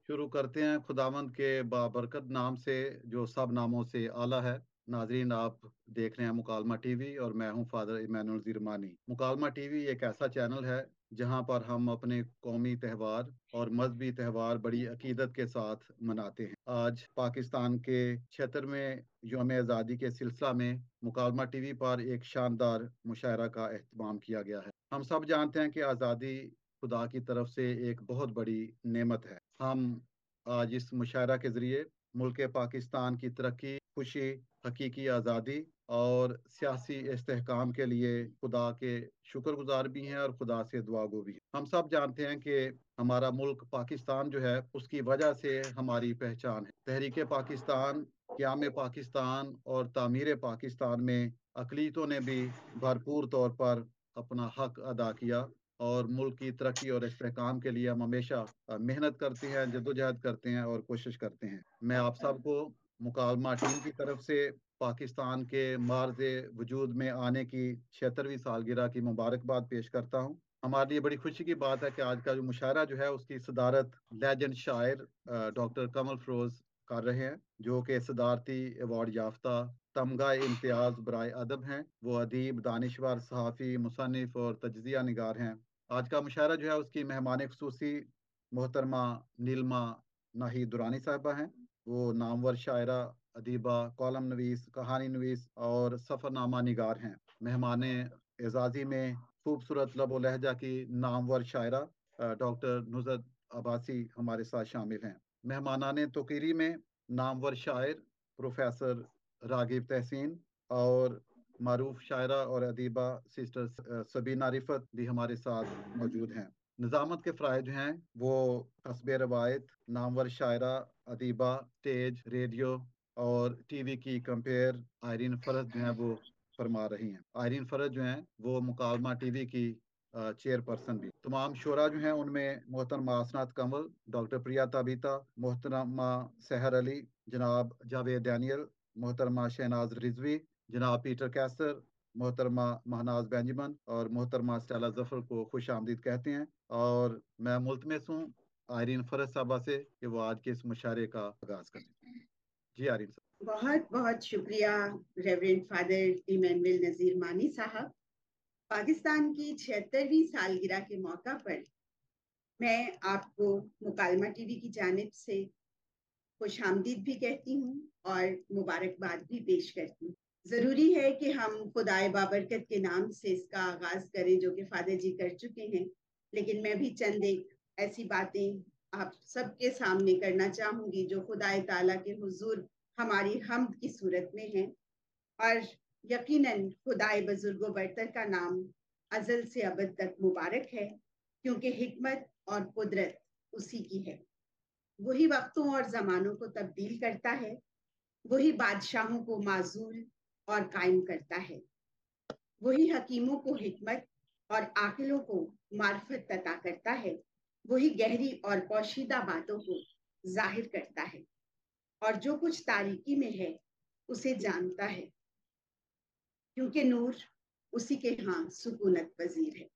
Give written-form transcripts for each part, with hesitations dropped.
शुरू करते हैं खुदावंद के बाबरकत नाम से, जो सब नामों से आला है। नाजरीन, आप देख रहे हैं मुकालमा टीवी और मैं हूं फादर इमैनुअल ज़िरमानी। मुकालमा टीवी एक ऐसा चैनल है जहां पर हम अपने कौमी त्यौहार और मजहबी त्यौहार बड़ी अकीदत के साथ मनाते हैं। आज पाकिस्तान के 76वें यौम आज़ादी के सिलसिला में मुकालमा टीवी पर एक शानदार मुशायरा का एहतमाम किया गया है। हम सब जानते हैं कि आज़ादी खुदा की तरफ से एक बहुत बड़ी नेमत है। हम आज इस मुशायरा के जरिए मुल्क पाकिस्तान की तरक्की, खुशी, हकीकी आज़ादी और सियासी इस्तेहकाम के लिए खुदा के शुक्रगुजार भी हैं और खुदा से दुआगो भी हैं। हम सब जानते हैं कि हमारा मुल्क पाकिस्तान जो है उसकी वजह से हमारी पहचान है। तहरीक पाकिस्तान, क़याम पाकिस्तान और तामीर पाकिस्तान में अक़लीतों ने भी भरपूर तौर पर अपना हक अदा किया और मुल्क की तरक्की और इस्तेहकाम के लिए हम हमेशा मेहनत करते हैं, जद्दोजहद करते हैं और कोशिश करते हैं। मैं आप सबको मुकालमा टीम की तरफ से पाकिस्तान के मार्ज़ वजूद में आने की 76वीं सालगिरह की मुबारकबाद पेश करता हूँ। हमारे लिए बड़ी खुशी की बात है कि आज का जो मुशायरा जो है उसकी सदारत लेजेंड शायर डॉक्टर कमल फरोज कर रहे हैं, जो कि सदारती अवार्ड याफ्ता तमगा इम्तियाज बराए अदब हैं। वो अदीब, दानिशवर, सहाफ़ी, मुसन्निफ और तज्ज़िया निगार हैं। आज का मुशायरा जो है उसकी मेहमान खुसूसी मोहतरमा नीलमा नाही दुरानी साहिबा हैं। वो नामवर शायरा, अदीबा, कॉलम नवीस, कहानी नवीस और सफ़रनामा निगार हैं। मेहमान एजाज़ी में खूबसूरत लबो लहजा की नामवर शायरा डॉक्टर नुज़रत अब्बासी हमारे साथ शामिल हैं। मेहमानाने तोक़ीरी में नामवर शायर प्रोफेसर रागिब तहसीन और मारूफ शायरा और अदीबा सिस्टर सबीना रिफत भी हमारे साथ मौजूद हैं। निज़ामत के फ़राइज़ जो हैं वो हस्बे रवायत नामवर शायरा, अदीबा, स्टेज, रेडियो और टीवी की कंपेयर आयरीन फरज जो हैं वो फरमा रही हैं। आयरीन फरज जो हैं वो मुकालमा टीवी की चेयरपर्सन भी। तमाम शोरा जो हैं उनमें मोहतरमा आसनात कंवल, डॉक्टर प्रिया ताबिता, मोहतरमा सहर अली, जनाब जावेद डैनियल, मोहतरमा शहनाज रिजवी, जनाब पीटर कैसर, मोहतरमा महनाज बेंजमन और मोहतरमा स्टेला जफर को खुश आमदीद कहते हैं। और मैं मुल्तमस हूँ आयरीन फरज साहबा से कि वो आज के इस मुशायरे का आगाज करें। जी आयरीन साहब। बहुत बहुत शुक्रिया रेवरेंड फादर इमैनुअल नज़ीर मानी साहब। पाकिस्तान की 76वीं सालगिरह के मौका पर मैं आपको मुकालमा टीवी की जानिब से खुशामदीद भी कहती हूँ और मुबारकबाद भी पेश करती हूँ। जरूरी है कि हम खुदाए बाबरकत के नाम से इसका आगाज करें, जो कि फादर जी कर चुके हैं, लेकिन मैं भी चंद एक ऐसी बातें आप सबके सामने करना चाहूंगी जो खुदाए ताला के हुजूर हमारी हम्द की सूरत में है। और यकीनन खुदाए बुजुर्गो बरतर का नाम अजल से अबद तक मुबारक है, क्योंकि हिकमत और कुदरत उसी की है। वही वक्तों और जमानों को तब्दील करता है, वही बादशाहों को माजूल और कायम करता है, वही हकीमों को हिकमत और आकिलों को मार्फत अता करता है, वही गहरी और पोशीदा बातों को जाहिर करता है और जो कुछ तारीकी में है उसे जानता है, क्योंकि नूर उसी के यहाँ सुकूनत पजीर है।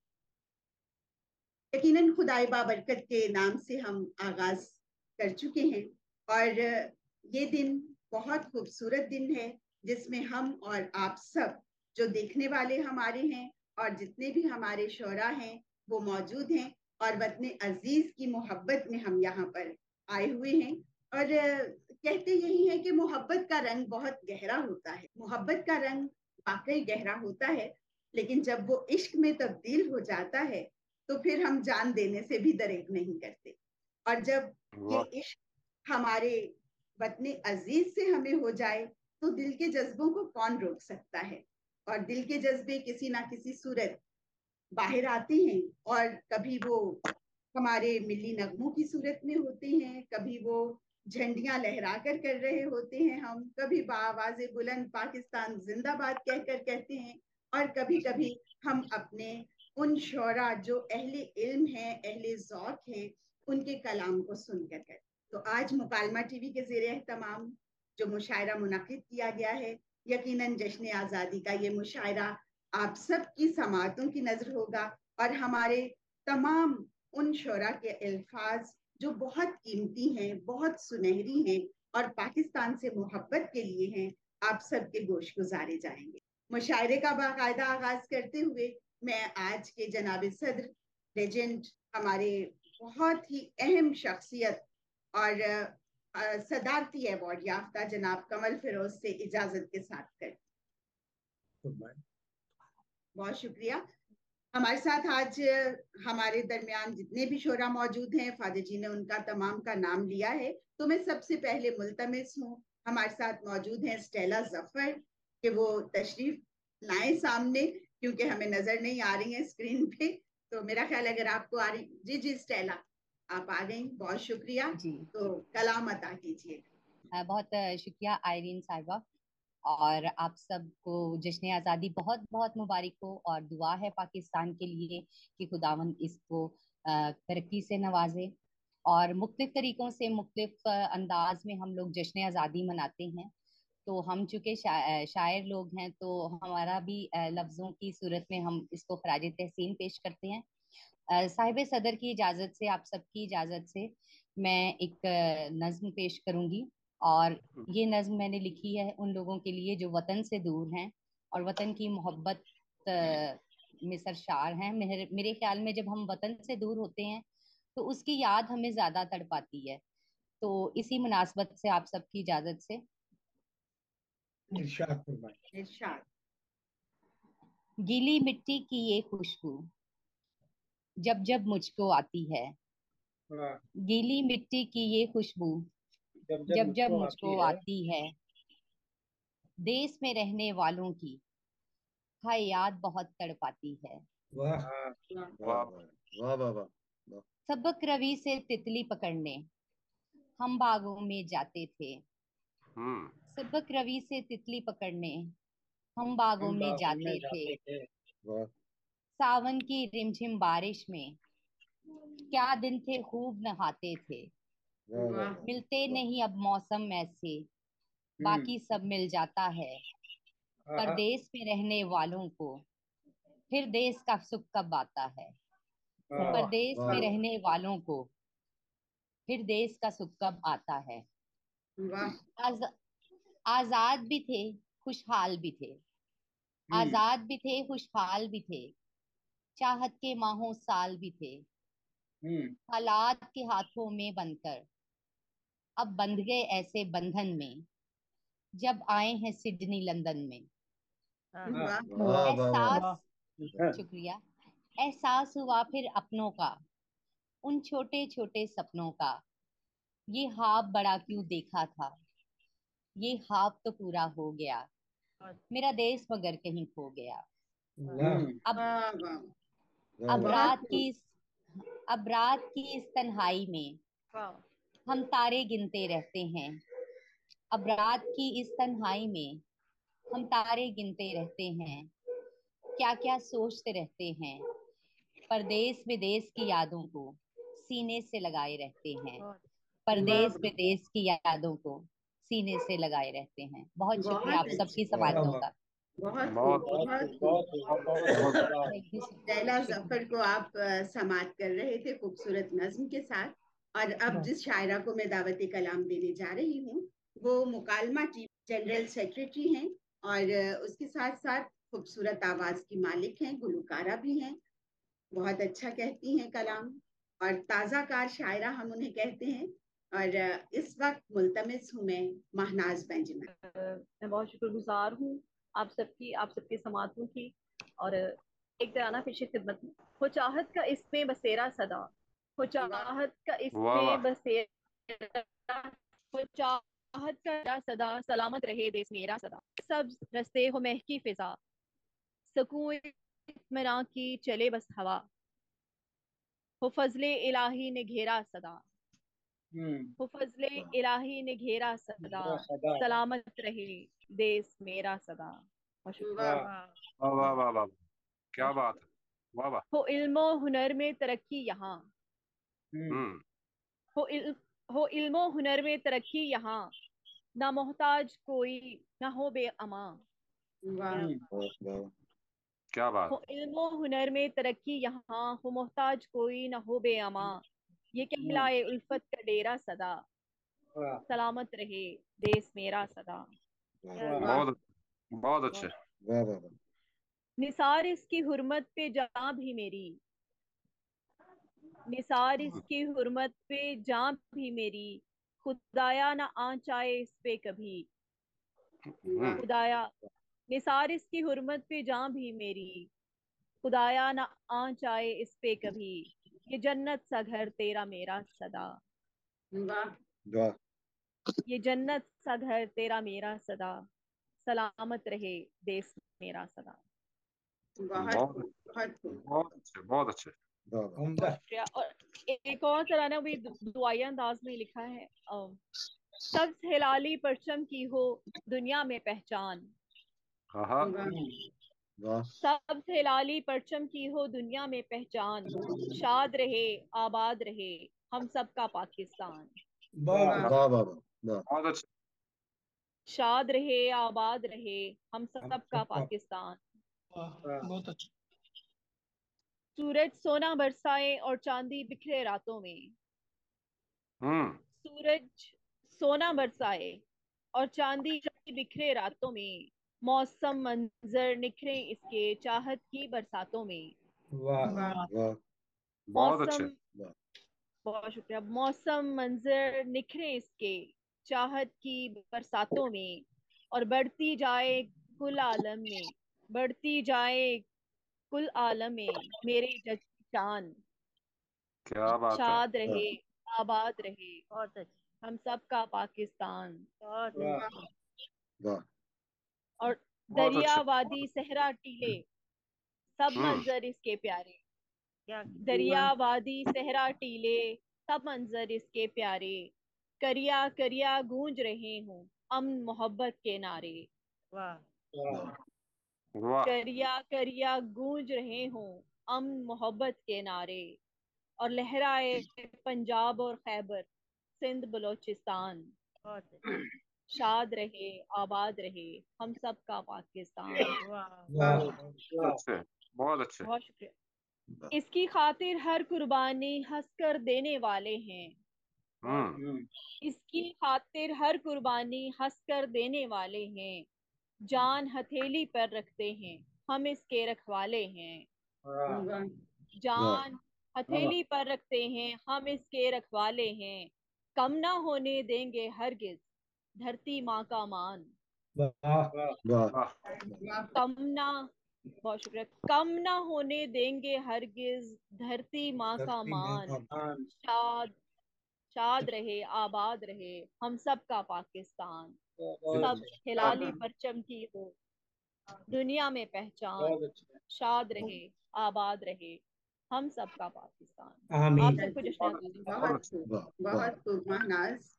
यकीनन खुदाए बाबरकत के नाम से हम आगाज कर चुके हैं और ये दिन बहुत खूबसूरत दिन है, जिसमें हम और आप सब जो देखने वाले हमारे हैं और जितने भी हमारे शोरा हैं वो मौजूद हैं और वतन अजीज की मोहब्बत में हम यहाँ पर आए हुए हैं। और कहते यही है कि मोहब्बत का रंग बहुत गहरा होता है, मोहब्बत का रंग वाकई गहरा होता है, लेकिन जब वो इश्क में तब्दील हो जाता है तो फिर हम जान देने से भी दरेक नहीं करते। और जब ये इश्क हमारे वतन अजीज से हमें हो जाए तो दिल के जज्बों को कौन रोक सकता है। और दिल के जज्बे किसी ना किसी सूरत बाहर आते हैं, और कभी वो हमारे मिली नगमों की सूरत में होते हैं, कभी वो झंडियां लहरा कर रहे होते हैं, हम कभी बाआवाज़े बुलंद पाकिस्तान जिंदाबाद कहकर कहते हैं, और कभी कभी हम अपने उन शोरा जो अहले इल्म हैं, अहले ज़ौक़ हैं, उनके कलाम को सुनकर कर। तो आज मुकालमा टीवी के ज़ेरे एहतमाम जो मुशायरा मुनक़िद किया गया है, यकीनन जश्न आज़ादी का ये मुशायरा आप सब की समातों की नजर होगा और हमारे तमाम उन शोरा के अल्फाज जो बहुत कीमती हैं, बहुत सुनहरी हैं और पाकिस्तान से मोहब्बत के लिए हैं, आप सबके गोश गुजारे जाएंगे। मुशायरे का बाकायदा आगाज करते हुए मैं आज के जनाब सदर, लेजेंड, हमारे बहुत ही अहम शख्सियत और सदारती अवार्ड याफ्ता जनाब कमल फिरोज से इजाजत के साथ कर। बहुत शुक्रिया। हमारे साथ आज हमारे दरमियान जितने भी शोरा मौजूद हैं, फादर जी ने उनका तमाम का नाम लिया है, तो मैं सबसे पहले मुल्तमिस हूँ, हमारे साथ मौजूद हैं स्टेला जफर, कि वो तशरीफ लाएं सामने, क्योंकि हमें नजर नहीं आ रही है स्क्रीन पे। तो मेरा ख्याल अगर आपको आ रही, जी जी स्टेला, आप आ गई, बहुत शुक्रिया। जी तो कलाम अता कीजिए। बहुत शुक्रिया आयरीन साहिबा, और आप सबको जश्न आज़ादी बहुत बहुत मुबारक हो, और दुआ है पाकिस्तान के लिए कि खुदावंद इसको तरक्की से नवाजे। और मुख्तलिफ तरीक़ों से मुख्तलिफ अंदाज में हम लोग जश्न आज़ादी मनाते हैं। तो हम चूँकि शायर लोग हैं, तो हमारा भी लफ्ज़ों की सूरत में हम इसको खराज तहसीन पेश करते हैं। साहिब सदर की इजाज़त से, आप सबकी इजाज़त से, मैं एक नज्म पेश करूंगी। और ये नज्म मैंने लिखी है उन लोगों के लिए जो वतन से दूर हैं और वतन की मोहब्बत में सरशार हैं। मेरे ख्याल में जब हम वतन से दूर होते हैं तो उसकी याद हमें ज्यादा तड़पाती है। तो इसी मुनासबत से आप सबकी इजाजत से इरशाद फरमाएं। इरशाद। गीली मिट्टी की ये खुशबू जब जब मुझको आती है, हाँ, गीली मिट्टी की ये खुशबू जब जब जब जब मुझको आती मुझको है। आती है, देश में रहने वालों की हाय याद बहुत तड़पाती है। वाह। हाँ, वाह वाह वाह वाह वाह वाह। सबक रवि से तितली पकड़ने हम बागों में जाते थे, सबक रवि से तितली पकड़ने हम बागों हम में बागों में जाते थे। जाते थे। वाह सावन की रिमझिम बारिश में क्या दिन थे खूब नहाते थे। वाह वाह वाह मिलते वाह नहीं अब मौसम ऐसे, हम्म। बाकी सब मिल जाता है। आहा, परदेश में रहने वालों को फिर देश का सुख कब आता है। वाह। परदेश वाह में वाह रहने वालों को फिर देश का सुख कब आता है। वाह आज, आजाद भी थे, खुशहाल भी थे, हम्म। आजाद भी थे, खुशहाल भी थे, चाहत के माहों साल भी थे। हम्म। हालात के हाथों में बनकर अब बंध गए ऐसे बंधन में, जब आए हैं सिडनी लंदन में। हाँ। वाह वाह वाह वाह एहसास, हाँ, शुक्रिया, एहसास हुआ फिर अपनों का, उन छोटे छोटे सपनों का। ये ख्वाब बड़ा क्यों देखा था, ये ख्वाब तो पूरा हो गया। मेरा देश मगर कहीं खो गया। वाह। अब वाह वाह। वाह अब वाह। बहुत रात की इस अब रात की इस तन्हाई में हम तारे गिनते रहते हैं। अब रात की इस तन्हाई में हम तारे गिनते रहते हैं। क्या क्या सोचते रहते हैं, परदेश विदेश की यादों को सीने से लगाए रहते हैं। वाह परदेश विदेश की यादों को सीने से लगाए रहते हैं। बहुत शुक्रिया बहुत आप अच्छी, सबकी वाह समातों वाह। का। बहुत खूब, बहुत बहुत खूब, खूब। बहुत खूब, बहुत खूब। वाह। थैंक यू लैला शुक्रिया। जफर को आप समात कर रहे थे खूबसूरत नज्म के साथ। और अब जिस शायरा को मैं दावत कलाम देने जा रही हूँ, वो मुकालमा टीवी जनरल सेक्रेटरी हैं, और उसके साथ साथ खूबसूरत आवाज की मालिक हैं, गुलकारा भी हैं, बहुत अच्छा कहती हैं कलाम, और ताज़ा कार शायरा हम उन्हें कहते हैं। और इस वक्त मुल्तमिस हूँ मैं महनाज बेंजामिन। मैं बहुत शुक्रगुजार हूँ आप सबकी, आप सबके समातों की। और एक तराना पेश खिदमत में। हो चाहत का इसमें बसेरा सदा, हो वाह चाहत का वाह वाह। इसमें बसेरा, हो चाहत का सदा, सलामत रहे देश मेरा सदा। सब रस्ते हो महकी फिजा, सकून इत्मीनान की चले बस हवा। हो फजले इलाही ने घेरा सदा, हम्म। हो फजले इलाही ने घेरा सदा, मेरा सदा। सलामत रहे देश मेरा सदा। बहुत शुक्रिया। वाह वाह। वाह वाह वाह वाह। क्या बात है। वाह वाह। हो इल्मो हुनर में तरक्की यहाँ, हम्म। हम्म। हो इल, हो इल्मो हुनर में तरक्की यहाँ, ना मोहताज कोई ना हो बेअमा। वाह वाह वाह क्या बात। हो इल्मो हुनर में तरक्की यहाँ, हो मोहताज कोई ना हो बेअमा। ये कहलाए उल्फत का डेरा सदा, वाह सलामत रहे देश मेरा सदा। वाह बहुत बहुत अच्छे। वाह वाह वाह। निसार इसकी हुर्मत पे जान भी मेरी, निसार इसकी हुर्मत पे जान भी मेरी, खुदाया ना आँचाए इस पे कभी। खुदाया, निसार इसकी हुर्मत पे जान भी मेरी, खुदाया ना आँचाए इस पे कभी। ये जन्नत सा घर तेरा मेरा सदा, वाह ये जन्नत सा घर तेरा मेरा सदा, सलामत रहे देश मेरा सदा। बहुत बहुत खूब, बहुत खूब। बहुत अच्छे, बहुत अच्छे। वाह वाह। उम्दा। बहुत शुक्रिया। और एक और तराना भी दुआई अंदाज में लिखा है। सब्ज हिलाली परचम की हो दुनिया में पहचान, हाँ हाँ। वाह सब्ज हिलाली परचम की हो दुनिया में पहचान, शाद रहे आबाद रहे हम सबका पाकिस्तान। वाह वाह वाह वाह वाह। बहुत अच्छे। शाद रहे आबाद रहे हम हम सबका सबका पाकिस्तान। वाह बहुत अच्छा। सूरज सोना बरसाए और चांदी बिखरे रातों में, हम्म। सूरज सोना बरसाए और चांदी बिखरे रातों में, मौसम मंजर निखरे इसके चाहत की बरसातों में। वाह वाह वाह बहुत अच्छे। मौसम, बहुत शुक्रिया। मौसम मंजर निखरे इसके चाहत की बरसातों में, और बढ़ती जाए कुल आलम में, बढ़ती जाए कुल आलम में मेरे जज की शान। क्या बात है। शाद रहे आबाद रहे बहुत अच्छा हम सबका पाकिस्तान। बहुत वाह अच्छा। वाह और बहुत दरिया अच्छे। वादी सहरा टीले सब हम्म। मंजर इसके प्यारे, क्या दरिया वादी सहरा टीले सब मंजर इसके प्यारे, करिया करिया गूंज रहे हूँ अमन मोहब्बत के नारे। वाह। वाह वाह। करिया करिया गूंज रहे हूँ अमन मोहब्बत के नारे, और लहराए पंजाब और खैबर सिंध बलोचिस्तान। बहुत अच्छा। शाद रहे आबाद रहे हम सबका पाकिस्तान। वाह वाह अच्छे, बहुत अच्छे। बहुत शुक्रिया। वाह। इसकी खातिर हर कुर्बानी हंसकर देने वाले हैं, हम्म। इसकी खातिर हर कुर्बानी हंसकर देने वाले हैं, जान हथेली पर रखते हैं हम इसके रखवाले हैं। वाह वाह जान हथेली पर रखते हैं हम इसके रखवाले हैं, कम ना होने देंगे हरगिज धरती माँ का मान। वाह वाह वाह। कम ना, बहुत शुक्रिया। कम ना होने देंगे हरगिज धरती माँ का धरती माँ मान। का मान। शाद, शाद रहे आबाद रहे हम सबका पाकिस्तान। बहुत सब अच्छा हिलाली परचम की हो दुनिया में पहचान, बहुत अच्छा। शाद रहे आबाद रहे हम सबका पाकिस्तान। आप आमीन। सबको जश्न आज़ादी। बहुत बहुत अच्छे। खूब, वाह वाह। बहुत खूब महनाज।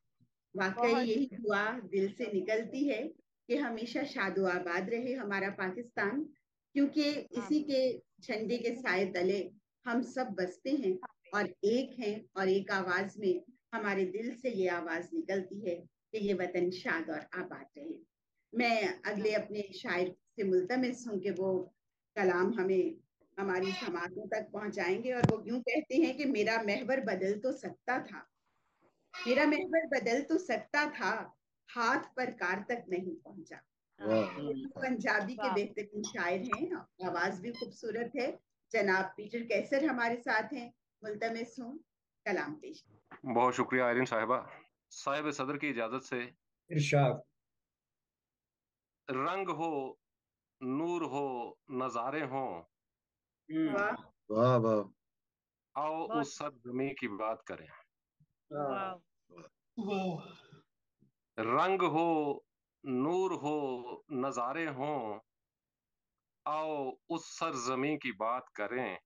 वाकई बहुत यही दुआ दिल से निकलती है कि हमेशा शादो आबाद रहे हमारा पाकिस्तान, क्योंकि इसी आमीन। के झंडे के साए तले हम सब बसते हैं और एक हैं, और एक आवाज में हमारे दिल से ये आवाज निकलती है कि ये वतन शाद और आबाद रहे। मैं अगले अपने शायर से मुल्तमिस हूँ कि वो कलाम हमें हमारी समातों तक पहुंचाएंगे, और वो यूं कहते हैं कि मेरा महवर बदल तो सकता था, मेरा महवर बदल तो सकता था, हाथ पर कार तक नहीं पहुंचा। वाह पंजाबी के वाह। बेहतरीन शायर हैं, आवाज भी खूबसूरत है। जनाब पीटर कैसर हमारे साथ हैं, मुल्तमिस हूँ कलाम पेश। बहुत शुक्रिया आयरीन साहिबा। साहिब सदर की इजाजत से, इरशाद। रंग हो, नूर हो, नजारे हो, वाह वाह वाह आओ बहुत उस सरजमी की बात करें। वाह। वाह रंग हो, नूर हो, नजारे हो, आओ उस सरजमी की बात करें।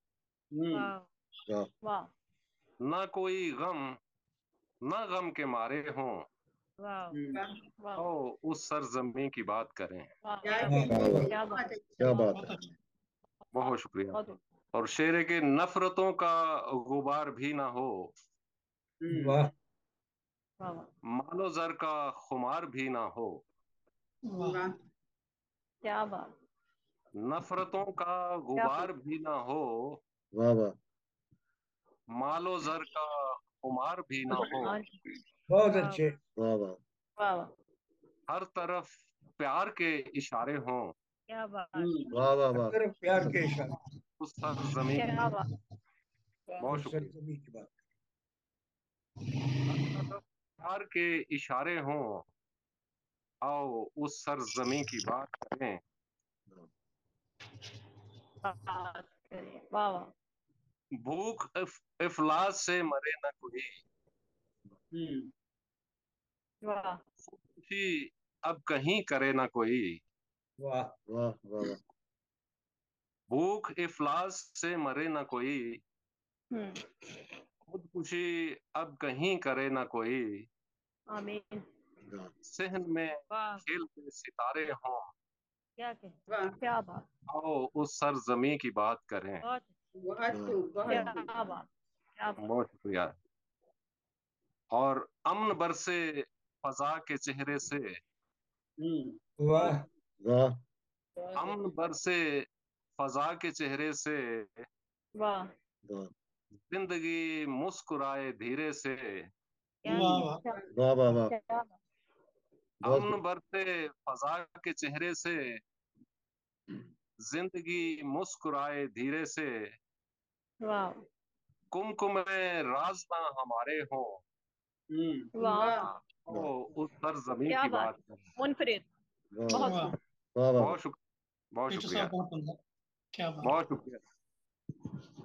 वाह। वाह वाह। ना कोई गम, ना गम के मारे हों, वाह। वाह, वाह। आओ उस सरजमी की बात करें। वाह। क्या वाह। वाह वाह। क्या बात, बहुत क्या अच्छा। बात बहुत है। अच्छा। बहुत शुक्रिया। बहुत और शेर के नफरतों का गुबार भी ना हो, वाह वाह। वाह। मालो जर का खुमार भी ना हो, वाह वाह क्या बात, नफरतों का क्या गुबार भी ना हो, वाह वाह मालो जर का खुमार भी ना हो। और बहुत वाह अच्छे। वाह वाह वाह वाह, हर तरफ प्यार के इशारे हों। क्या बात, वाह वाह हर वाह तरफ प्यार के इशारे। उस सरजमी क्या बात, बहुत उस शुक्रिया। सरजमी की बात। हर तरफ प्यार के इशारे हों, आओ उस सरजमी की बात करें। बात करें, वाह वाह, भूख इफलास से मरे न कोई, वाह खुशी अब कहीं करे ना कोई। वाह वाह वाह वाह भूख इफलास से मरे ना कोई, हम्म, खुदकुशी अब कहीं करे ना कोई। आमीन, वाह सहन में वाह, खेलते सितारे हों, क्या कह, वाह, क्या बात, आओ उस सरजमी की बात करें। बहुत, बहुत वाह खूब, क्या बहुत खूब। बात, क्या बात, बहुत शुक्रिया। और अमन बरसे फजा के चेहरे से, वाह वाह अमन बरसे फजा के चेहरे से, वाह, वाह जिंदगी मुस्कुराए धीरे से। क्या वाह वाह क्या वाह वाह वाह क्या बात, बहुत अमन खूब। बरसे फजा के चेहरे से, जिंदगी मुस्कुराए धीरे से। वाह कुमकुम में राज़ ना हमारे हों, वाह वाह, वाह, वाह तो उस सरजमी क्या की बात, बात करें। मुनफरिद, वाह बहुत वाह, खूब, वाह वाह बहुत शुक्रिया, बहुत डॉक्टर साहब शुक्रिया, बहुत बढ़िया, क्या बात, बहुत शुक्रिया।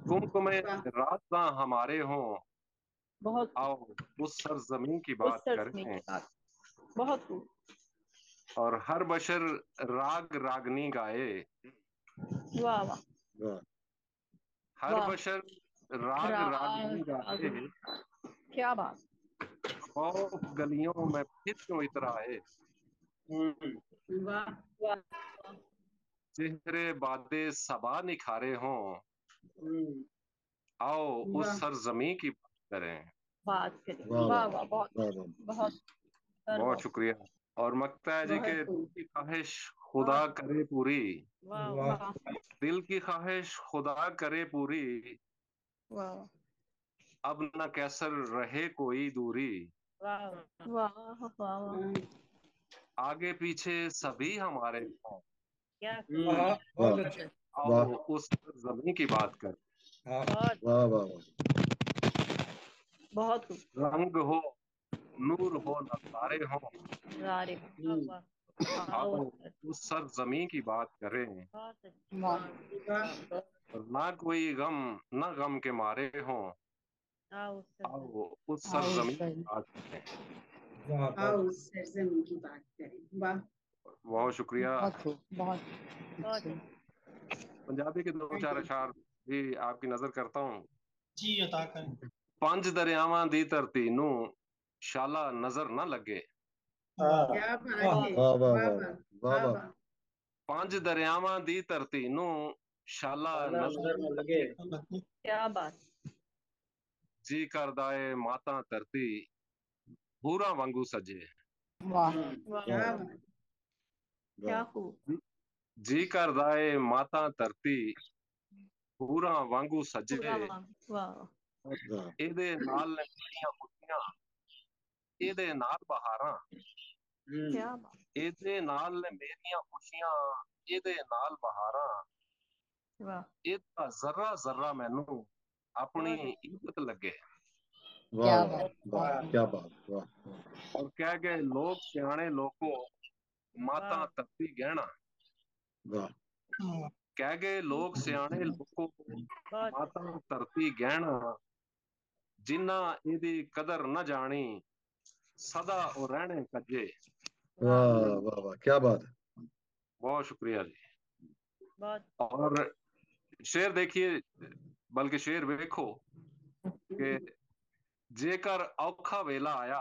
कुमकुम में वाह, राज़ ना हमारे हों, बहुत खूब, आओ उस सरजमी की उस बात सरजमी करें। की बात, बहुत खूब, और हर बशर राग रागनी गाए, वाह वाह वाह हर वाह, बशर राग राग रागनी गाए। रागनी, क्या बात, खौफ गलियों में फिर क्यों इतराए, वाह, वाह वाह, चेहरे बादे सबा निखारे हों, आओ उस वाह, सरजमी की बात करें। बात करें, वाह वाह वाह वाह, बहुत वाह वाह बहुत सर, बहुत बहुत शुक्रिया। और मकता है जी बहुत के दिल खूब। की ख्वाहिश वाह खुदा करे पूरी, वाह वाह वाह दिल की ख्वाहिश खुदा करे पूरी। वाह अब न कैसर रहे कोई दूरी, वाह वाह वाह वाह, आगे पीछे सभी हमारे हों, क्या वाह वाह बहुत अच्छे। वाह आओ उस जमीन की बात कर। हाँ बहुत वाह वाह वाह बहुत खूब, रंग हो, नूर हो, नजारे हो, अरे वाह वाह, आओ आओ सर, उस सर जमीन की बात करें। बहुत अच्छी, वाह वाह, और ना कोई गम, ना गम के मारे हों, आओ सर, आओ उस सर आओ जमीन सर, की बात करें। वाह आओ बहुत उस सरजमी की बात करें। वाह, बहुत शुक्रिया। बहुत खूब, बहुत बहुत अच्छे। अच्छी, पंजाबी के दो चार अशार भी आपकी नजर करता हूँ। जी अता करें, पंज दरियावां दी धरती नू शाला नजर ना लगे, वाह क्या बात वाह है। वाह वाह वाह वाह वाह, वाह वाह वाह वाह, पंज दरियावां दी धरती नू शाला नजर ना लगे। अल्लाह की, क्या बात, जी करदा है माता धरती भूरा वांगू सजे, वाह वाह क्या वाह बात, क्या वाह खूब, जी करदा है माता धरती भूरा वांगू पूरा सजे। वाह वाह, वाह ਇਹਦੇ ਨਾਲ ਨੇ ਮੇਰੀਆਂ ਖੁਸ਼ੀਆਂ, ਇਹਦੇ ਨਾਲ ਬਹਾਰਾਂ, क्या बात, ਇਹਦੇ ਨਾਲ ਨੇ ਮੇਰੀਆਂ ਖੁਸ਼ੀਆਂ, ਇਹਦੇ ਨਾਲ ਬਹਾਰਾਂ। वाह ਇਹਦਾ ਜ਼ਰਾ ਜ਼ਰਾ ਮੈਨੂੰ ਆਪਣੀ बहुत अच्छी, इज्जत लगे। वाह क्या वाह बात, वाह बहुत क्या बात वाह और कह गए लोग सियाने लोगों माता वाह धरती गहना, वाह वाह कह गए लोग सियाने लोगों बहुत माता धरती गहना। जिन्ना ਇਹਦੀ कदर न जानी सदा ਉਹ रहने कजे। वाह वाह वाह वाह क्या बात है। बहुत शुक्रिया जी। बहुत, और शेर देखिए, बल्कि शेर वेखो कि जेकर औखा वेला आया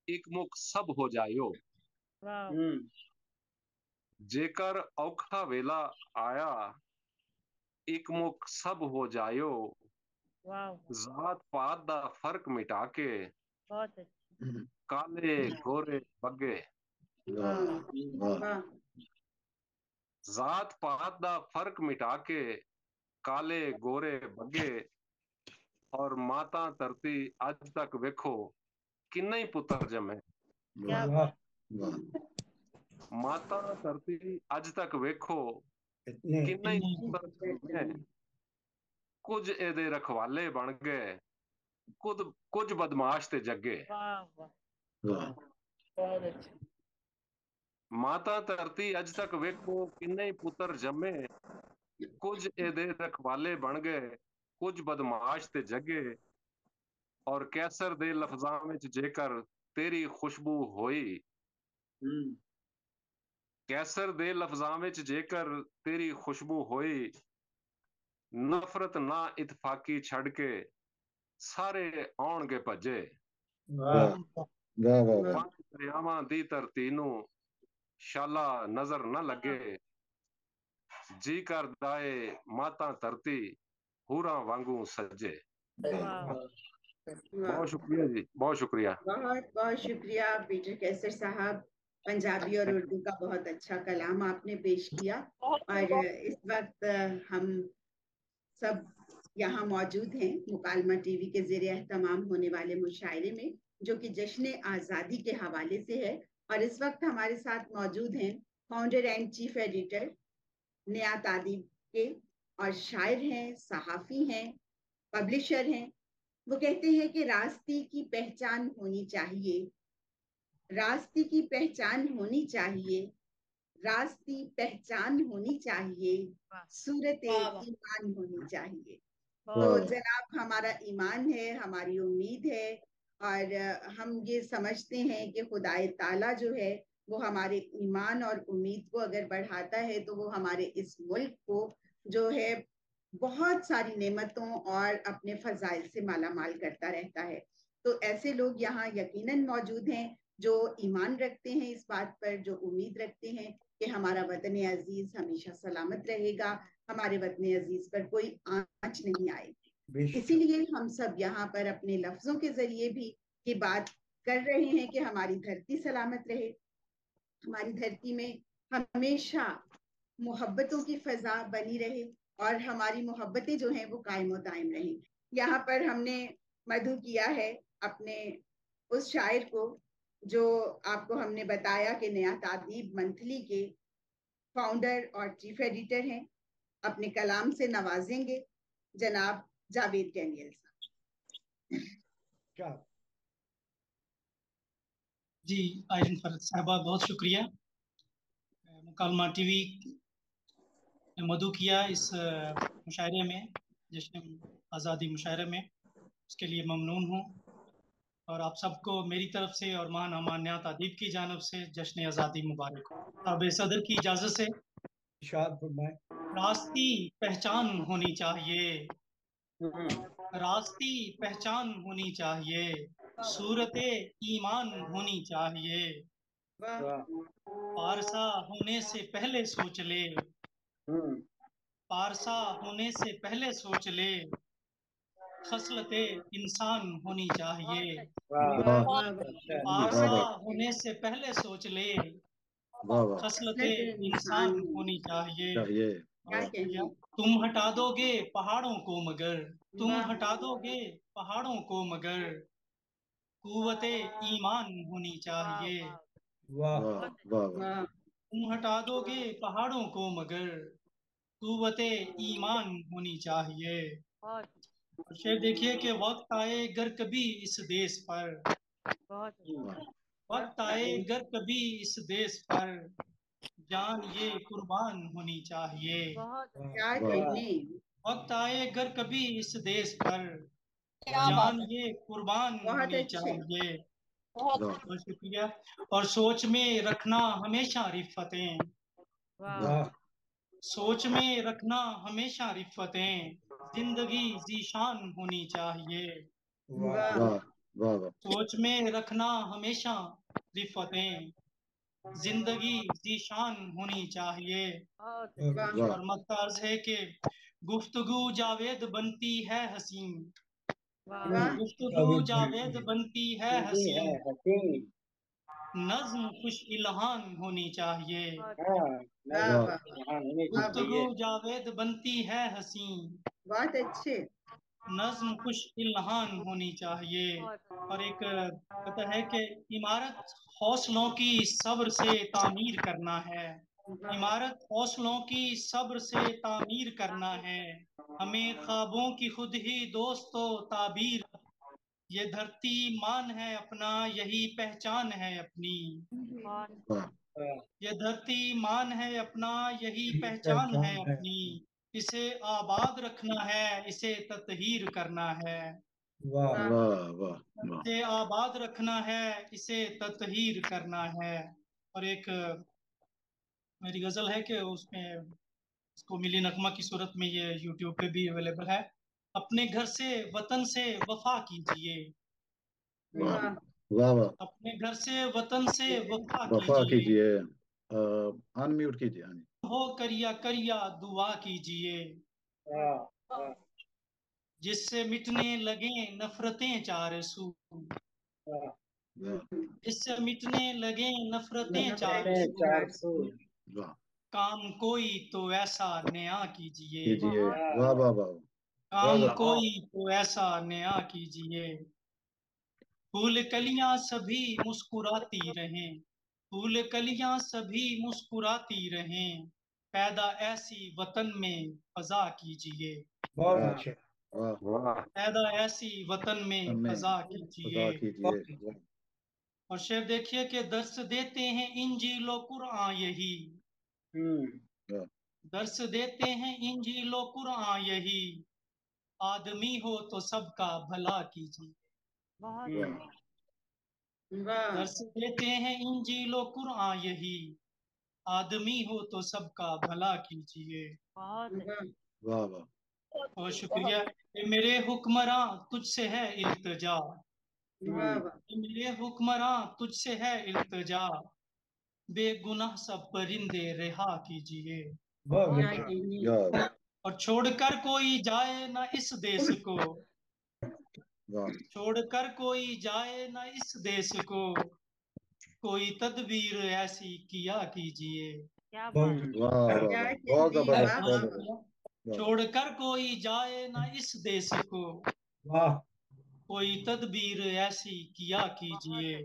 एक मुख सब हो जायो, वाह जेकर औखा वेला आया एक मुख सब हो जायो। वाह, जात पात दा फर्क मिटा के बहुत अच्छी, काले गोरे बग्गे, वाह वाह, वाह वाह, जात पात दा फर्क मिटा के काले गोरे बग्गे। और माता धरती अज तक वेखो किन्ने ही पुत्र जमे। क्या वाह वाह माता धरती अज तक वेखो इतने किन्ने ही पुत्र जमे। कुछ एदे रखवाले बन गए कुछ बदमाश ते जगे। वाह वाह वाह बहुत अच्छा। माता धरती अज तक वेखो किन्ने ही पुत्र जमे। कुछ एदे रखवाले बन गए कुछ बदमाश ते जगे। और कैसर दे लफ्जां विच जेकर तेरी खुशबू होई। कैसर दे लफ्जां विच जेकर तेरी खुशबू होई। नफरत ना इतफाकी छड़ के सारे आउणगे भजे। वाह वाह वाह वाह पंज दरियावां दी धरती नूं शाला नजर न लगे। जी करदा ए माता धरती हूरां वांगू सजे। वाह बहुत शुक्रिया जी, बहुत शुक्रिया। बहुत बहुत शुक्रिया पीटर कैसर साहब। पंजाबी और उर्दू का बहुत अच्छा कलाम आपने पेश किया। और इस वक्त हम सब यहाँ मौजूद हैं मुकालमा टीवी के ज़ेरे एहतमाम होने वाले मुशायरे में, जो कि जश्न आज़ादी के हवाले से है। और इस वक्त हमारे साथ मौजूद हैं फाउंडर एंड चीफ एडिटर नया तादीब के, और शायर हैं, सहाफ़ी हैं, पब्लिशर हैं। वो कहते हैं कि रास्ते की पहचान होनी चाहिए, रास्ते की पहचान होनी चाहिए, रास्ती पहचान होनी चाहिए, सूरत ईमान होनी चाहिए। तो जनाब हमारा ईमान है, हमारी उम्मीद है, और हम ये समझते हैं कि खुदाए ताला जो है वो हमारे ईमान और उम्मीद को अगर बढ़ाता है तो वो हमारे इस मुल्क को जो है बहुत सारी नेमतों और अपने फजाइल से माला माल करता रहता है। तो ऐसे लोग यहाँ यकीनन मौजूद हैं जो ईमान रखते हैं इस बात पर, जो उम्मीद रखते हैं कि हमारा वतन अजीज हमेशा सलामत रहेगा, हमारे वतन अजीज पर कोई आंच नहीं आएगी। इसीलिए हम सब यहाँ पर अपने लफ्जों के जरिए भी ये बात कर रहे हैं कि हमारी धरती सलामत रहे, हमारी धरती में हमेशा मोहब्बतों की फजा बनी रहे और हमारी मोहब्बतें जो हैं वो कायम और दायम रहें। यहाँ पर हमने मधु किया है अपने उस शायर को जो आपको हमने बताया कि नया तादीब मंथली के फाउंडर और चीफ एडिटर हैं। अपने कलाम से नवाजेंगे जनाब जावेद डैनियल साहब। जी आयरन फरत साहबा बहुत शुक्रिया। मुकालमा टीवी ने मदु किया इस मुशायरे में, जश्न आज़ादी मुशायरे में, उसके लिए ममनून हूँ। और आप सबको मेरी तरफ से और महान हमान्या तादीब की जानब से जश्न आज़ादी मुबारक हो। ताबे सदर की इजाज़त से रास्ती पहचान होनी चाहिए, रास्ती पहचान होनी चाहिए, सूरत ईमान होनी चाहिए। पारसा होने से पहले सोच ले, पारसा होने से पहले सोच ले, खसलते इंसान होनी चाहिए। पारसा होने से पहले सोच ले, खसलते इंसान होनी चाहिए। तुम हटा दोगे पहाड़ों को मगर, तुम हटा दोगे पहाड़ों को मगर, कुव्वते ईमान होनी चाहिए। तुम हटा दोगे पहाड़ों को मगर, कुव्वते ईमान होनी चाहिए। और शेर देखिए कि वक्त आए गर कभी इस देश पर, वक्त आए गर कभी इस देश पर, जान ये कुर्बान होनी चाहिए। वक्त आए गर कभी इस देश पर, जान ये कुर्बान होनी चाहिए। बहुत शुक्रिया। और सोच में रखना हमेशा रिफ्फतें, सोच में रखना हमेशा रिफ्फतें, जिंदगी जीशान होनी चाहिए। सोच में रखना हमेशा रिफ्फतें, जिंदगी जीशान होनी चाहिए। और मक्ताज है कि गुफ्तगू जावेद बनती है हसीन, गुफ्तगू जावेद बनती है हसीन, नज्म खुश इल्हान होनी चाहिए। गुफ्तगू जावेद बनती है हसीन, बहुत अच्छे। नज्म खुश इल्हान होनी चाहिए। और एक कहता है कि इमारत हौसलों की सब्र से तामीर करना है। इमारत हौसलों की सब्र से तामीर करना है। हमें ख्वाबों की खुद ही दोस्तों ताबीर। ये धरती मान है अपना, यही पहचान है अपनी। वाह ये धरती मान है अपना, यही पहचान है पहचान है। अपनी। इसे आबाद रखना है, इसे तत्हीर करना है। वाह वाह वाह वाह इसे आबाद रखना है, इसे तत्हीर करना है। और एक मेरी गजल है कि उसमें इसको मिली नगमा की सूरत में ये यूट्यूब पे भी अवेलेबल है। अपने घर से वतन से वफा कीजिए। वाह वाह वाह वाह अपने घर से वतन से वफा वफा कीजिए। कीजिए। अनम्यूट कीजिए। हाँ जी। हो करिया करिया दुआ कीजिए। जिससे मिटने लगे नफरतें चार सू। वाह जिससे मिटने लगे नफरतें चार नफरतें सू। चार सौ। वाह काम कोई तो ऐसा नया कीजिए। कीजिए। वाह वाह वाह वाह काम वाह कोई तो ऐसा नया कीजिए। फूल कलियां सभी मुस्कुराती रहें। फूल कलियां सभी मुस्कुराती रहें। पैदा ऐसी वतन में फजा कीजिए। बहुत वाह अच्छे। वाह वाह पैदा ऐसी वतन में हमें फजा खुदा कीजिए। कीजिए। वाह और शेर देखिए कि दर्स देते हैं इंजीलो कुरान यही। वाह दर्स देते हैं इंजीलो कुरान यही। आदमी हो तो सबका भला कीजिए। वाह वाह दर्स देते हैं इंजीलो कुरान यही। आदमी हो तो सबका भला कीजिए। वाह वाह वाह और शुक्रिया। ये मेरे हुक्मरां तुझसे है इल्तिजा। वाह वाह ये मेरे हुक्मरां तुझसे है इल्तिजा। बेगुनाह सब परिंदे रिहा कीजिए। बहुत क्या अच्छे। कहने। वाह और छोड़कर कोई जाए ना इस देश को। वाह छोड़कर कोई जाए ना इस देश को। कोई तदबीर ऐसी किया कीजिए। बहुत अच्छे। वाह वाह क्या वाह बहुत कहने। जबरदस्त वाह बहुत बहुत वाह जबरदस्त। शुक्रिया। वाह छोड़कर कोई जाए ना इस देश को। वाह कोई तदबीर ऐसी किया कीजिए।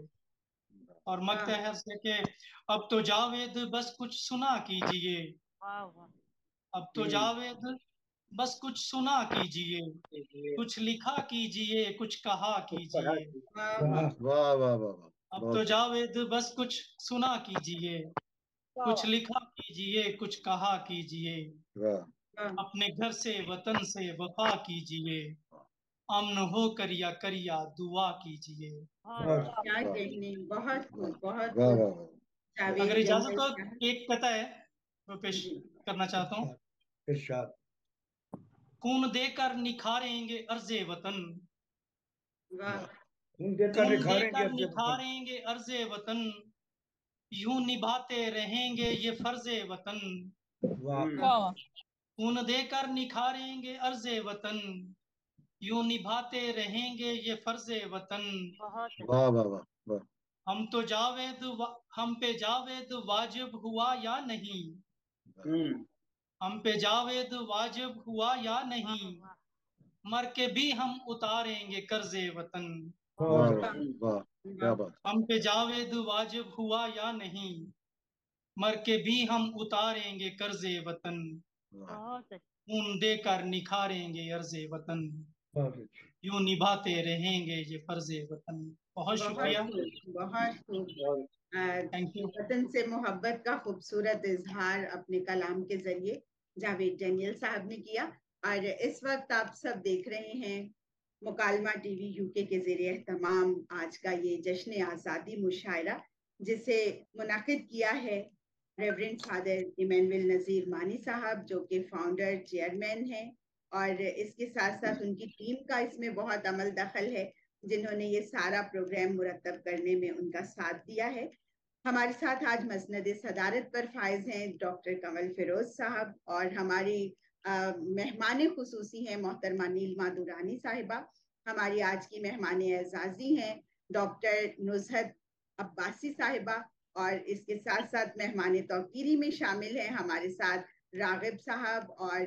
और मकता वाह है उससे कि अब तो जावेद बस कुछ सुना कीजिए। अब तो जावेद बस कुछ सुना कीजिए। कुछ लिखा कीजिए, कुछ कहा कीजिए। वाह वाह वाह वाह वाह वाह अब तो बहुत जावेद बस कुछ सुना कीजिए। कुछ लिखा कीजिए, कुछ कहा कीजिए। वाह वाह अपने घर से वतन से वफा कीजिए। अमन हो करिया दुआ कीजिए। बहुत क्या वाह कहने। बहुत खूब बहुत वाह खूब। वाह वाह अगर जावेद इजाजत जंगल हो, साहब। एक कथा है वो पेश जी। करना चाहता हूँ। इरशाद इरशाद। खून देकर निखारेंगे अर्जे वतन। वाह खून देकर खून निखारेंगे देकर अर्ज़े वतन। निखारेंगे अर्जे वतन। यूं निभाते रहेंगे ये फर्जे वतन। वाह खून देकर निखारेंगे अर्जे वतन। यूं निभाते रहेंगे ये फर्जे वतन। वाह वाह वाह वाह हम तो हम पे जावेद वाजिब हुआ या नहीं। हम पे जावेद वाजिब हुआ या नहीं। मर के भी हम उतारेंगे कर्जे वतन। वाह बहुत वाह अच्छे। वाह क्या वाह बात हम पे जावेद वाजिब हुआ या नहीं। मर के भी हम उतारेंगे कर्जे वतन। वाह खून देकर निखारेंगे अर्जे वतन। बहुत अच्छे। यूं निभाते रहेंगे ये फर्जे वतन। बहुत बहुत शुक्रिया। खूब बहुत खूब। Thank you. वतन से मोहब्बत का खूबसूरत इजहार अपने कलाम के जरिए जावेद डेनियल साहब ने किया। और इस वक्त आप सब देख रहे हैं मुकालमा टीवी यूके के ज़रिए एहतमाम आज का ये जश्न आज़ादी मुशायरा, जिसे मुनाकिद किया है रेवरेंड फादर इमैनुअल नज़ीर मानी साहब, जो कि फाउंडर चेयरमैन हैं। और इसके साथ साथ उनकी टीम का इसमें बहुत अमल दखल है, जिन्होंने ये सारा प्रोग्राम मुरतब करने में उनका साथ दिया है। हमारे साथ आज मसनद सदारत पर फायज हैं डॉक्टर कमल फिरोज साहब, और हमारी मेहमान खुसूसी हैं मोहतरमा नीलमा दुरानी साहिबा। हमारी आज की मेहमान एजाजी हैं डॉक्टर नुजहत अब्बासी साहिबा। और इसके साथ साथ मेहमान तौकीरी में शामिल हैं हमारे साथ रागिब साहब और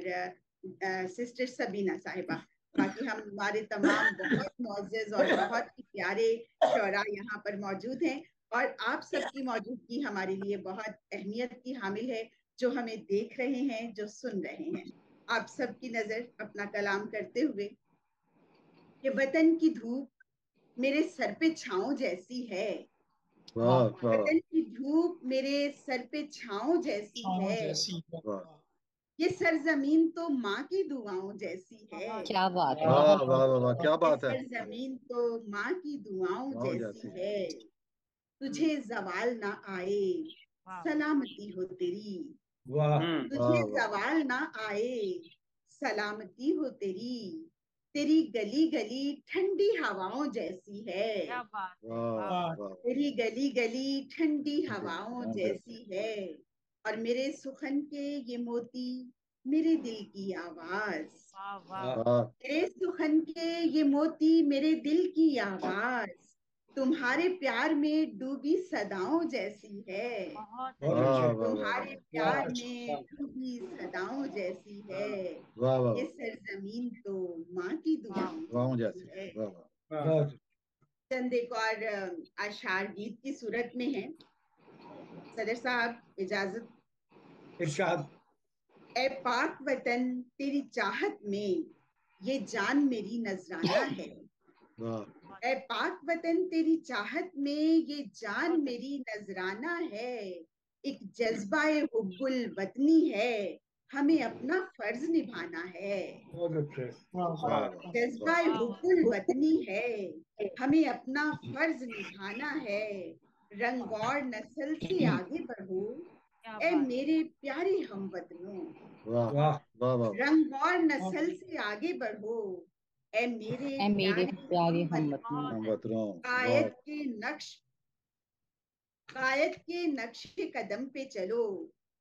सिस्टर सबीना साहिबा। बाकी हमारे तमाम बहुत मुअज़्ज़ज़ और बहुत ही प्यारे शोरा यहाँ पर मौजूद हैं, और आप सबकी मौजूदगी हमारे लिए बहुत अहमियत की हामिल है, जो हमें देख रहे हैं, जो सुन रहे हैं। आप सबकी नजर अपना कलाम करते हुए कि वतन की धूप मेरे सर पे छाँव जैसी है, वाह वाह वतन की धूप मेरे सर पे छाँव जैसी छाँव है, जैसी है। वाह ये सरजमीन तो माँ की दुआओं जैसी है, क्या बात है। वाह बहुत वाह वाह वाह, क्या ये बात है। सरजमीन तो माँ की दुआओं वाह जैसी जैसी है। तुझे जवाल ना आए, सलामती हो तेरी, वाह तुझे वाह वाह जवाल ना आए, सलामती हो तेरी, तेरी गली गली ठंडी हवाओं जैसी है, वाह वाह वाह तेरी गली गली ठंडी हवाओं हाँ, जैसी है, और मेरे सुखन के ये मोती मेरे दिल की आवाज, वाह वाह मेरे सुखन के ये मोती मेरे दिल की आवाज, तुम्हारे प्यार में डूबी सदाओं जैसी है, बहुत वाह अच्छे वाह वाह तुम्हारे वाह प्यार अच्छा। में डूबी सदाओं जैसी है, वाह वाह ये सरजमीन तो माँ की दुआओं वाह जैसी जैसी है। वाह वाह बहुत चंद एक और अशार गीत की सूरत में है। सदर साहब इजाजत। इरशाद। ए पाक वतन तेरी चाहत में ये जान मेरी नजराना है, वाह ए पाक वतन तेरी चाहत में ये जान मेरी नजराना है, एक जज्बाए हुब्बुल वतनी है, हमें अपना फर्ज निभाना है, बहुत अच्छे। वाह वाह वाह वाह जज्बाए हुब्बुल वतनी है, हमें अपना फर्ज निभाना है, रंग और नस्ल से आगे बढ़ो ए मेरे प्यारे हमवतनों, वाह वाह वाह वाह रंग और नस्ल से आगे बढ़ो ए मेरे ऐ मेरे प्यारे प्यारे हमवतनों, हमवतनों। हम बतरों वाह कायद के नक्श कायद के नक्शे कदम पे चलो,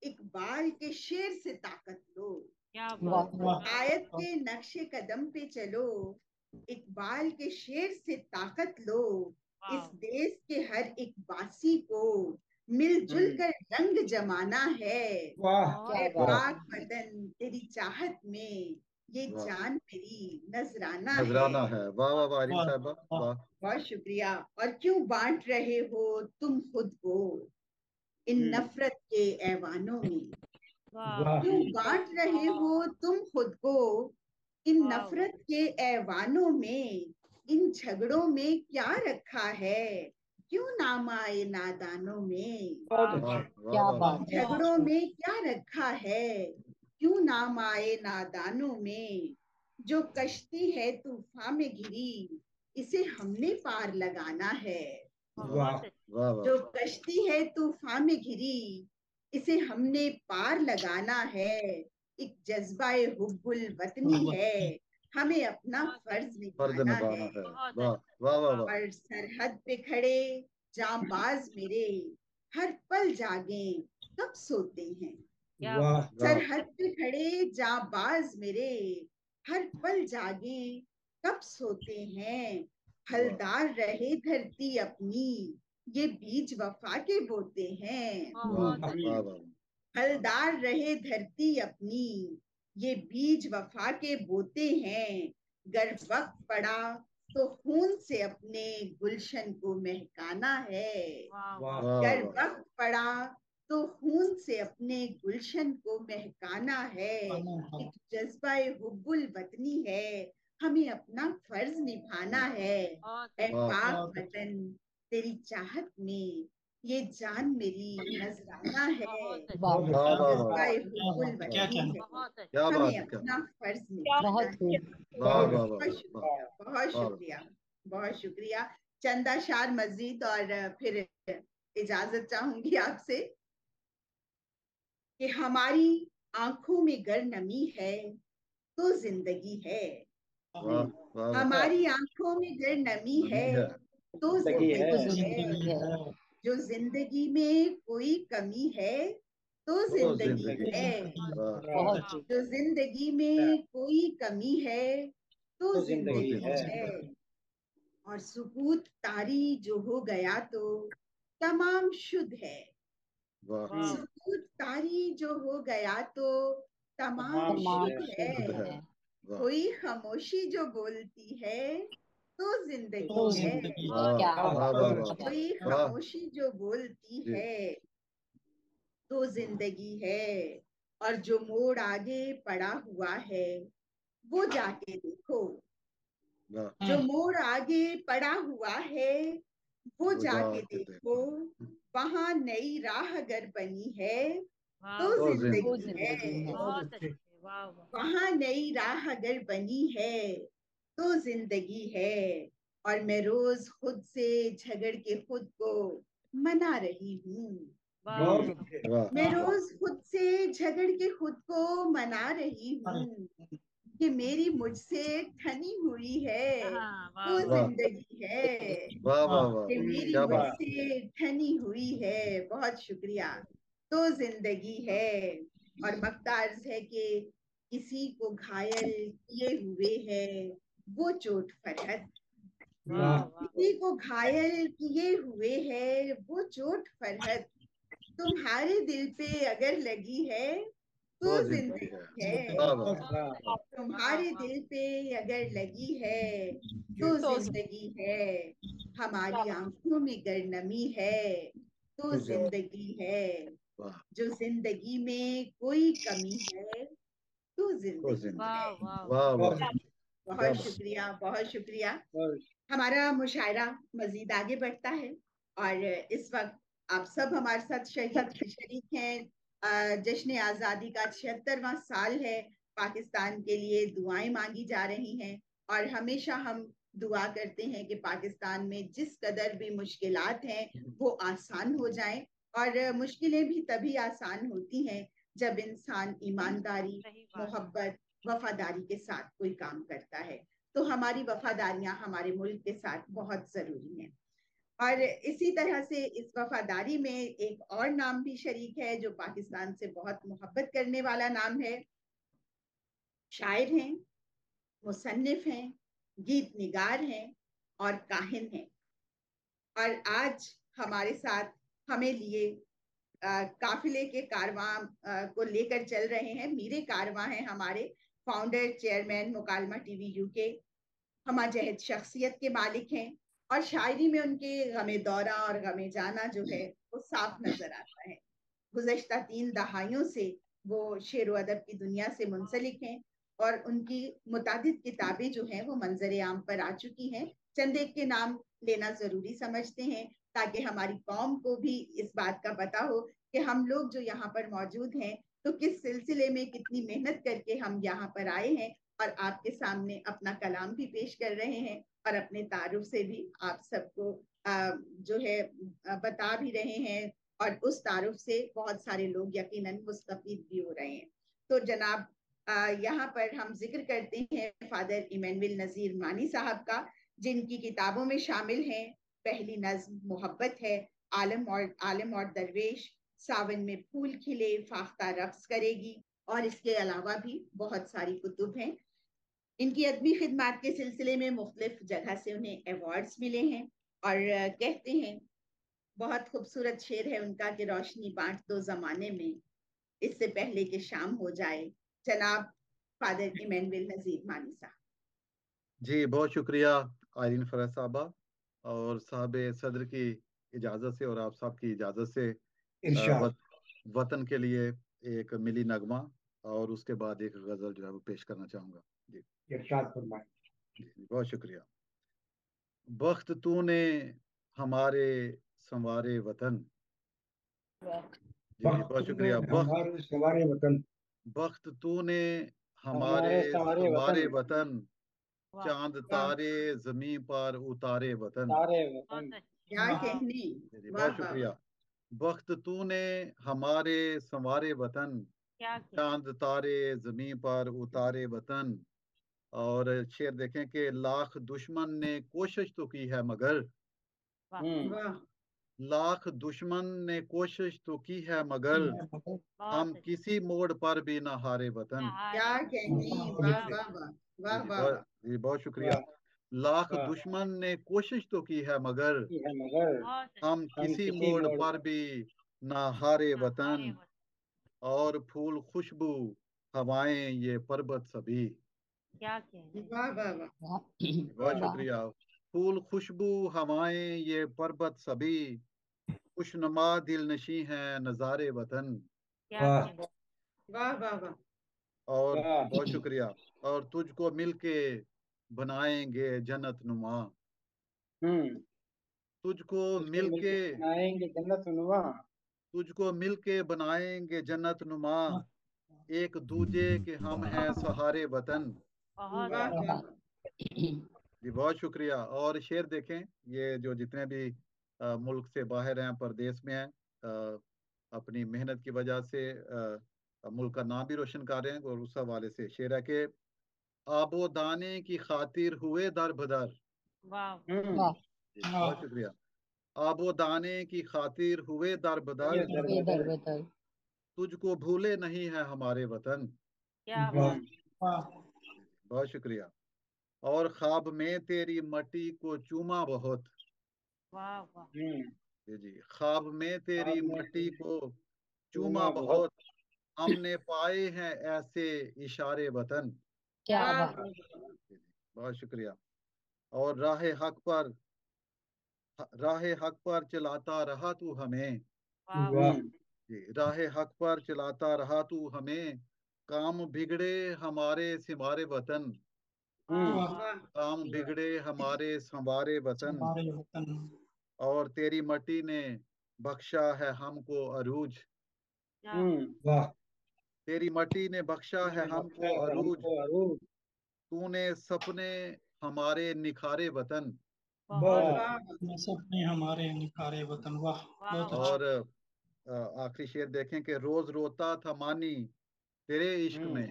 इकबाल के शेर से ताकत लो, वाह वाह कायद के नक्शे कदम पे चलो, इकबाल के शेर से ताकत लो, इस देश के हर एक वासी को मिलजुल कर रंग जमाना है, वाह क्या ए वाह बात पाक वतन तेरी चाहत में ये वाह जान मेरी नजराना है। नजराना है। वाह वाह वाह आरिन वाह साहबा वाह वाह बहुत शुक्रिया। और क्यों बांट रहे हो तुम खुद को इन नफरत के ऐवानों में, वाह क्यों बांट रहे हो तुम खुद को इन नफरत के ऐवानों में, इन झगड़ों में क्या रखा है, क्यों नाम आए नादानों में, बहुत वाह अच्छे। वाह क्या वाह वाह बात है। झगड़ों में क्या रखा है, क्यों नाम आए नादानों में, जो कश्ती है तूफान में घिरी इसे हमने पार लगाना है, वाह वाह वाह जो कश्ती है तूफान में घिरी इसे हमने पार लगाना है, एक जज्बाए हुब्बुल वतनी है, हमें अपना फर्ज फर्ज निभाना निभाना है, है। वाह वाह वाह वाह और सरहद पे खड़े जांबाज मेरे हर पल जागे कब सोते हैं, वाह वाह सरहद पे खड़े जांबाज मेरे हर पल जागे कब सोते हैं, वाह फलदार रहे धरती अपनी ये बीज वफा के बोते हैं, वाह वाह वाह फलदार रहे धरती अपनी ये बीज वफा के बोते हैं, गर वक्त पड़ा तो खून से अपने गुलशन को महकाना है, वाह गर वाह वक्त पड़ा तो खून से अपने गुलशन को महकाना है, एक जज्बाए हुब्बुल वतनी है, हमें अपना फर्ज निभाना है, ए वाह पाक वतन तेरी चाहत में ये जान मेरी नजराना है, वाह बहुत वाह अच्छे। वाह जज्बाए क्या हुब्बुल बात है, क्या वतनी कहना। है, क्या बात हमें है क्या अपना फर्ज निभाना बहुत है। खूब। वाह बहुत वाह अच्छे। वाह बहुत शुक्रिया, बहुत वाह शुक्रिया, बहुत शुक्रिया। चंदा शार मस्जिद, और फिर इजाजत चाहूंगी आपसे कि हमारी आंखों में गर नमी है तो जिंदगी है, वाह वाह वाह हमारी आंखों में गर नमी नमी है है तो तो जिंदगी है, जिंदगी है। जो जिंदगी में कोई कमी है तो तो जिंदगी जिंदगी है, वाह बहुत खूब। जो जिंदगी में कोई कमी है तो तो जिंदगी जिंदगी है, और सुकूत तारी जो हो गया तो तमाम शुद्ध है, वाह सुकूत तारी जो हो गया तो तमाम तमाम शुद्ध शुद्ध है है, है। वाह कोई खामोशी जो बोलती है तो तो जिंदगी है। जिंदगी वाह क्या वाह वाह बात वाह कोई वाह खामोशी जो बोलती जी है तो जिंदगी है। और जो मोड़ आगे पड़ा हुआ है वो जाके देखो। वाह जो मोड़ आगे पड़ा हुआ है वो वो जाके जाके देखो। देखो वहां नई राह अगर बनी है वाह तो तो वो जिंदगी जिंदगी है। जिंदगी है। बहुत अच्छे वाह वाह वहां नई राह अगर बनी है तो जिंदगी है। और मैं रोज खुद से झगड़ के खुद को मना रही हूँ। वाह वाह मैं रोज खुद से झगड़ के खुद को मना रही अरे हूँ कि मेरी मुझसे ठनी हुई है हाँ वाह तो वाह जिंदगी है। वाह वाह वाह वाह कि मेरी क्या बात मुझसे ठनी हुई है। बहुत शुक्रिया। तो जिंदगी है। और मकतार्ज है कि किसी को घायल किए हुए है वो चोट फरहत। वाह वाह किसी को घायल किए हुए है वो चोट फरहत। तुम्हारे दिल पे अगर लगी है तो तो जिंदगी है जिंदगी है। वाह वाह वाह वाह तुम्हारे वाह दिल पे अगर लगी है तो जिंदगी है। हमारी आंखों में गर नमी है तो जिंदगी है। वाह जो जिंदगी में कोई कमी है तो तो जिंदगी जिंदगी वाह है। वाह वाह वाह क्या बहुत बात शुक्रिया, बहुत शुक्रिया। हमारा मुशायरा मजीद आगे बढ़ता है और इस वक्त आप सब हमारे साथ शरीक हैं। जश्न आज़ादी का 76वां साल है। पाकिस्तान के लिए दुआएं मांगी जा रही हैं और हमेशा हम दुआ करते हैं कि पाकिस्तान में जिस कदर भी मुश्किलात हैं वो आसान हो जाएं। और मुश्किलें भी तभी आसान होती हैं जब इंसान ईमानदारी, सही बात मोहब्बत, वफादारी के साथ कोई काम करता है। तो हमारी वफादारियां हमारे मुल्क के साथ बहुत जरूरी हैं। और इसी तरह से इस वफादारी में एक और नाम भी शरीक है जो पाकिस्तान से बहुत मोहब्बत करने वाला नाम है। शायर हैं, मुसन्निफ हैं, गीत निगार हैं और काहिन हैं। और आज हमारे साथ हमें लिए काफिले के कारवां को लेकर चल रहे हैं। मीरे कारवां हैं हमारे फाउंडर चेयरमैन मुकालमा टीवी यूके। हमा जहद शख्सियत के मालिक हैं और शायरी में उनके गमे दौरा और गमे जाना जो है वो साफ नजर आता है। गुज़श्ता 3 दहाइयों से वो शेर व अदब की दुनिया से मुंसलिक हैं और उनकी मुतादिद किताबें जो हैं वो मंजर आम पर आ चुकी हैं। चंद एक के नाम लेना जरूरी समझते हैं ताकि हमारी कौम को भी इस बात का पता हो कि हम लोग जो यहाँ पर मौजूद हैं तो किस सिलसिले में कितनी मेहनत करके हम यहाँ पर आए हैं और आपके सामने अपना कलाम भी पेश कर रहे हैं और अपने तारुफ से भी आप सबको जो है बता भी रहे हैं और उस तारुफ से बहुत सारे लोग यकीनन मुस्तफीद भी हो रहे हैं। तो जनाब यहाँ पर हम जिक्र करते हैं फादर इमैनुअल नज़ीर मानी साहब का, जिनकी किताबों में शामिल हैं पहली नज्म मोहब्बत है, आलम और दरवेश, सावन में फूल खिले, फाख्ता रक्स करेगी और इसके अलावा भी बहुत सारी कुतुब हैं। इनकी अदबी खिदमात के सिलसिले में मुख्तलिफ जगह से उन्हें अवार्ड्स मिले हैं और कहते हैं बहुत खूबसूरत शेर है उनका कि रोशनी बांट दो जमाने में इससे पहले कि शाम हो जाए। जनाब फादर इमैनुअल नज़ीर मानी साहब। जी बहुत शुक्रिया आयरीन फरहत साहबा और साहब सदर की इजाज़त से और आप साहब की इजाज़त से वतन के लिए एक मिली नगमा और उसके बाद एक गज़ल जो है वो पेश करना चाहूँगा। जी इरशाद फरमाएं। जी बहुत शुक्रिया। बख्त तूने हमारे संवारे वतन। जी वक्त बहुत तूने शुक्रिया। हमारे सवारे वतन, बख्त तूने हमारे हमारे सवारे संवारे वतन, वतन, वाह चांद वाह, तारे जमीन पर उतारे वतन। सारे बहुत वतन। अच्छे क्या वाह कहने। जी वाह बहुत वाह शुक्रिया। वाह। बख्त तूने हमारे संवारे वतन, क्या किया चांद तारे जमीन पर उतारे वतन। और शेर देखें कि लाख दुश्मन ने कोशिश तो की है मगर, वाह वाह, लाख दुश्मन ने कोशिश तो की है मगर, हम बहुत अच्छे किसी मोड़ पर भी ना हारे वतन। क्या हारे कहने। वाह क्या वाह बात वाह जी वाह जी वाह वाह। जी बहुत शुक्रिया। लाख वाह दुश्मन ने कोशिश तो की है मगर, है मगर बहुत हम अच्छे हम किसी किसी मोड़ मोड़ पर पर भी ना हारे हाँ हारे वतन। और फूल खुशबू हवाएं ये पर्वत सभी। क्या कहने। वाह वाह वाह बहुत वाह शुक्रिया। फूल खुशबू हवाएं ये पर्वत सभी, खुशनुमा दिलनशी हैं नज़ारे वतन। क्या वाह कहने। वाह वाह वाह और वाह बहुत शुक्रिया। और तुझको मिलके बनाएंगे जन्नत नुमा, तुझको तुझको मिलके, मिलके बनाएंगे जन्नत नुमा। तुझको मिलके बनाएंगे जन्नत नुमा, एक दूजे के हम हैं सहारे वतन। बहुत वाह वाह वाह जी बहुत शुक्रिया। और शेर देखें, ये जो जितने भी मुल्क से बाहर हैं, परदेश में हैं, अपनी मेहनत की वजह से मुल्क का नाम भी रोशन कर रहे हैं, और उस हवाले से शेर है कि आबो दाने की खातिर हुए दर बदर। वाह। वाह जी बहुत शुक्रिया। आबो दाने की खातिर हुए दर बदर, बेदर बेदर। तुझको भूले नहीं है हमारे वतन। क्या वाह बात। बहुत शुक्रिया। और ख्वाब में तेरी मट्टी को चूमा बहुत। वाह वाह। जी जी, ख्वाब में तेरी आपने मट्टी को चूमा चूमा बहुत। बहुत, हमने पाए हैं ऐसे इशारे वतन। क्या वाह बात। वाह जी जी, बहुत शुक्रिया। और राह हक पर चलाता रहा तू हमें। वाह वाह जी, राह हक पर चलाता रहा तू हमें, काम बिगड़े हमारे सिमारे वतन, वाह वाह वाह। वाह काम बिगड़े हमारे संवारे वतन। हमारे वतन। और तेरी मट्टी ने बख्शा है हमको अरूज, क्या वाह तेरी मट्टी ने बख्शा है ने बख्शा हमको है अरूज, हमको अरूज। तूने सपने हमारे निखारे वतन। बहुत। वाह वाह मैं सपने हमारे निखारे वतन। वाह वाह बहुत वाह। अच्छा। और आखिरी शेर देखें कि रोज रोता था मानी तेरे इश्क में।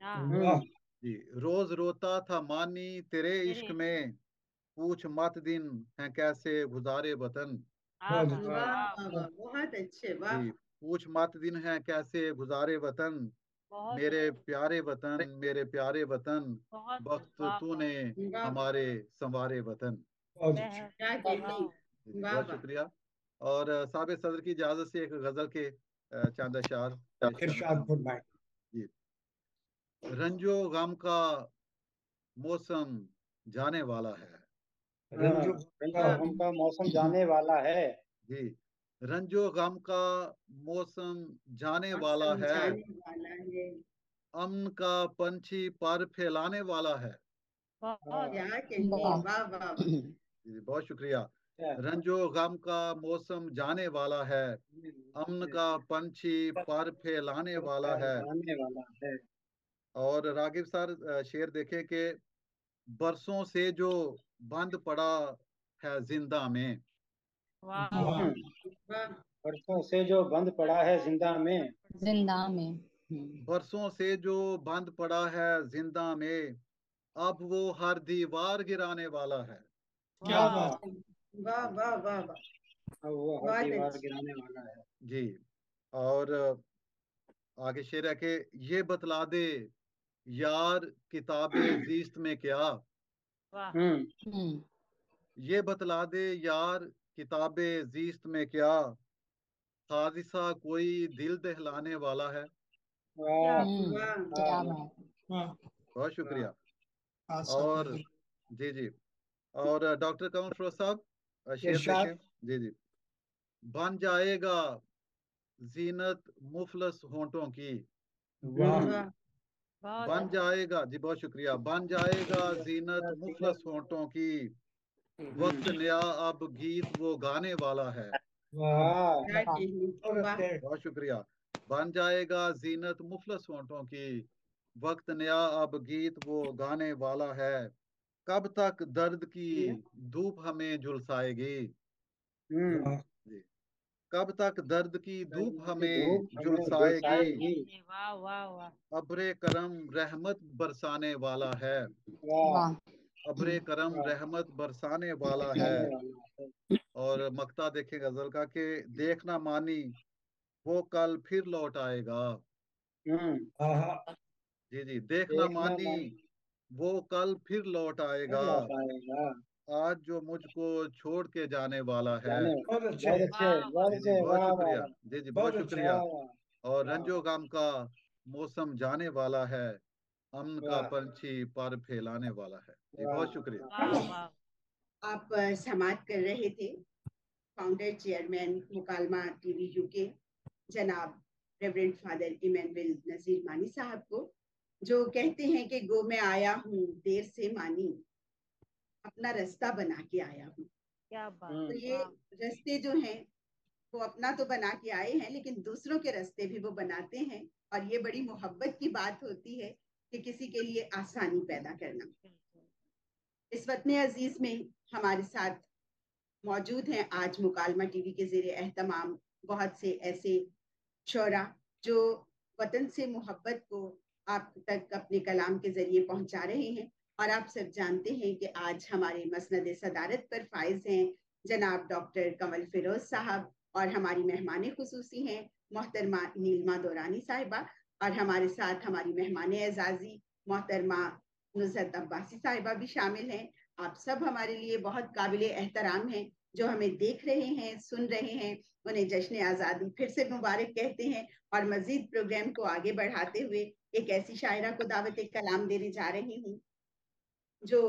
हाँ। वाह जी, रोज रोता था मानी तेरे इश्क तेरे। में, पूछ मत दिन है कैसे गुजारे वतन। हाँ बहुत हाँ। अच्छा। वाह वाह वाह वाह बहुत अच्छे वाह जी, पूछ मत दिन है कैसे गुजारे वतन, बहुत मेरे प्यारे वतन, मेरे प्यारे वतन, बहुत वक्त वाह वाह। तूने वाह हमारे संवारे वतन। बहुत अच्छा। क्या वाह कहने जी जी, वाह बहुत वाह शुक्रिया। और साबिर सदर की इजाजत से एक गजल के चंद अशार पेश करना इरशाद चाहूंगा। फरमाए। जी, रंजो गम का मौसम जाने वाला है। रंजू का वाह गम का मौसम जाने वाला है। जी, रंजो गम का मौसम जाने और वाला है, समझाने वाला है अमन का पंछी पर फैलाने वाला है। बहुत। क्या कहने वाह वाह वाह वाह जी बहुत शुक्रिया। अच्छा। रंजो गम का मौसम जाने वाला है, अमन का पंछी पर फैलाने वाला है। जाने वाला है। और रागिब सर शेर देखे कि बरसों से जो बंद पड़ा है जिंदा में। वाह वाह वाह। वाह बरसों से जो बंद पड़ा है जिंदा में। जिंदा में। बरसों से जो बंद पड़ा है जिंदा में, अब वो हर दीवार गिराने वाला है। क्या वाह बात। वाह वाह वाह वाह अब वो हर बहुत दीवार अच्छे गिराने वाला है। जी। और आगे शेर है कि ये बतला दे यार किताबे जीस्त में क्या, वाह। हम्म ये बतला दे यार किताबे जीस्त में क्या, हादिसा कोई दिल दहलाने वाला है। क्या वाह वाह क्या वाह बात। वाह। बहुत वाह। शुक्रिया। हादसा कोई और दिल। जी जी, और डॉक्टर कमर फिरोज साहब शेर देखें। इरशाद। जी जी, बन जाएगा जीनत मुफलस होंठों की, वाह वाह बहुत बन अच्छा। जाएगा, जी बहुत शुक्रिया, बन जाएगा जीनत मुफलस होंठों की, वक्त नया अब गीत वो गाने वाला है। वाह क्या वाह कहने बहुत वाह अच्छे। बहुत शुक्रिया। बन जाएगा जीनत मुफलस होंठों की, वक्त नया अब गीत वो गाने वाला है, कब तक दर्द की धूप हमें झुलसाएगी। वाह जी, कब तक दर्द की धूप की हमें धूप हमें क्या झुलसाएगी, झुलसाएगी। कहने। वाह वाह वाह। अब्रे करम रहमत बरसाने वाला है, वाह वाह अब्रे करम वाह रहमत बरसाने वाला है। बरसाने वाला है। और मक्ता देखें गजल का कि देखना मानी वो कल फिर लौट आएगा। हाँ जी जी, देखना देखना मानी मन वो कल फिर लौट फिर आएगा, लौट आएगा। आज जो मुझको छोड़ के जाने वाला है। जाने बहुत अच्छे बहुत अच्छे वाह वाह। बहुत जी जी अच्छे। बहुत वाह वाह शुक्रिया। वाह। जी जी बहुत बहुत अच्छे। शुक्रिया। वाह वाह और वाह रंजो गम का मौसम जाने वाला है, अमन का पंछी पर फैलाने वाला है। जी बहुत शुक्रिया। वाह वाह। आप समाप्त कर रहे थे फाउंडर चेयरमैन मुकालमा टीवी यूके जनाब रेवरेंड फादर इमैनुअल नजीर मानी साहब को, जो कहते हैं कि गो मैं आया हूँ देर से मानी, अपना रास्ता बना के आया हूँ। क्या बात। तो ये वाह रास्ते जो हैं वो अपना तो बना के आए हैं, लेकिन दूसरों के रास्ते भी वो बनाते हैं, और ये बड़ी मोहब्बत की बात होती है कि किसी के लिए आसानी पैदा करना। बिल्कुल। इस वतन अजीज में हमारे साथ मौजूद हैं आज मुकालमा टीवी के ज़ेरे एहतमाम बहुत से ऐसे शोरा जो वतन से मोहब्बत को आप तक अपने कलाम के जरिए पहुंचा रहे हैं। और आप सब जानते हैं कि आज हमारे मसनद सदारत पर फाइज हैं जनाब डॉक्टर कंवल फिरोज साहब, और हमारी मेहमान खुसूसी हैं मोहतरमा नीलमा दौरानी साहिबा, और हमारे साथ हमारी मेहमान एजाजी मोहतरमा नुसरत अब्बासी साहिबा भी शामिल हैं। आप सब हमारे लिए बहुत काबिल एहतराम हैं, जो हमें देख रहे हैं, सुन रहे हैं। उन्हें जश्न आज़ादी फिर से मुबारक कहते हैं, और मजीद प्रोग्राम को आगे बढ़ाते हुए एक ऐसी शायरा को दावत कलाम देने जा रही हूँ जो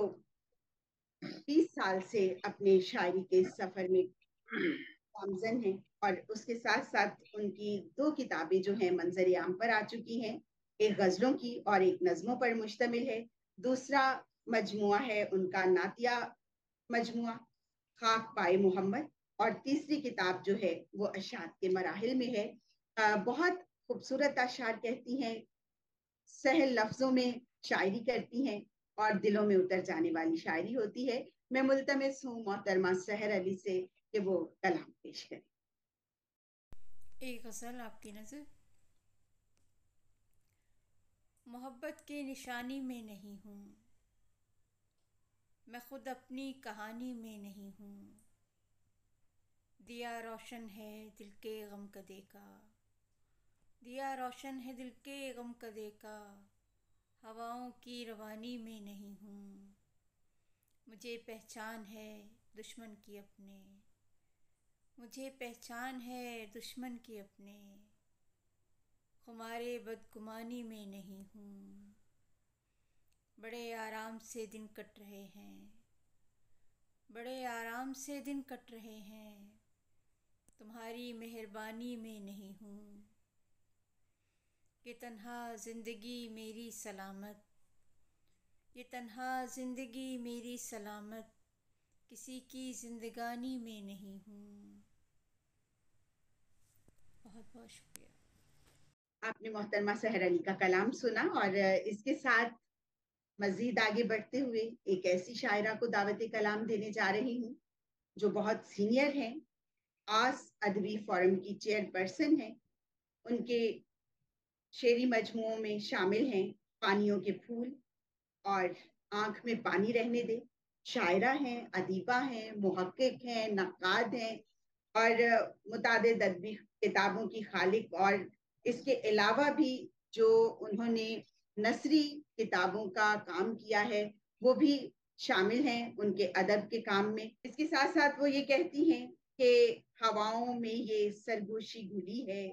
30 साल से अपने शायरी के सफर में गामजन है, और उसके साथ साथ उनकी 2 किताबें जो हैं मंजर आम पर आ चुकी हैं। एक गजलों की और एक नज्मों पर मुश्तमिल है। दूसरा मजमुआ है उनका नातिया मजमुआ खाक पाए मोहम्मद, और तीसरी किताब जो है वो अशात के मराहिल में है। बहुत खूबसूरत अशार कहती हैं, सहल लफ्जों में शायरी करती हैं, और दिलों में उतर जाने वाली शायरी होती है। मैं मुल्तमिस हूँ मोहतरमा सहर अली से कि वो कलाम पेश करें। एक गज़ल आपकी नज़र। मोहब्बत की निशानी में नहीं हूँ, मैं खुद अपनी कहानी में नहीं हूँ। दिया रोशन है दिल के गम कदे का, दिया रोशन है दिल के गम कदे का, हवाओं की रवानी में नहीं हूँ। मुझे पहचान है दुश्मन की अपने, मुझे पहचान है दुश्मन की अपने, खुमारे बदगुमानी में नहीं हूँ। बड़े आराम से दिन कट रहे हैं, बड़े आराम से दिन कट रहे हैं, तुम्हारी मेहरबानी में नहीं हूँ। ये तन्हा ज़िंदगी मेरी सलामत, ये तन्हा ज़िंदगी मेरी सलामत, किसी की जिंदगानी में नहीं हूँ। बहुत बहुत शुक्रिया। आपने मोहतरमा सहर अली का कलाम सुना, और इसके साथ मजीद आगे बढ़ते हुए एक ऐसी शायरा को दावत कलाम देने जा रही हूँ जो बहुत सीनियर हैं, आस अदबी फोरम की चेयरपर्सन हैं। उनके शेरी मजमुओं में शामिल हैं पानियों के फूल और आंख में पानी रहने दे। शायरा हैं, अदीबा हैं, मुहक्किक हैं, नक्काद हैं, और मुतादिद अदबी किताबों की खालिक, और इसके अलावा भी जो उन्होंने नसरी किताबों का काम किया है वो भी शामिल हैं उनके अदब के काम में। इसके साथ साथ वो ये कहती हैं कि हवाओं में ये सरगोशी घुली है,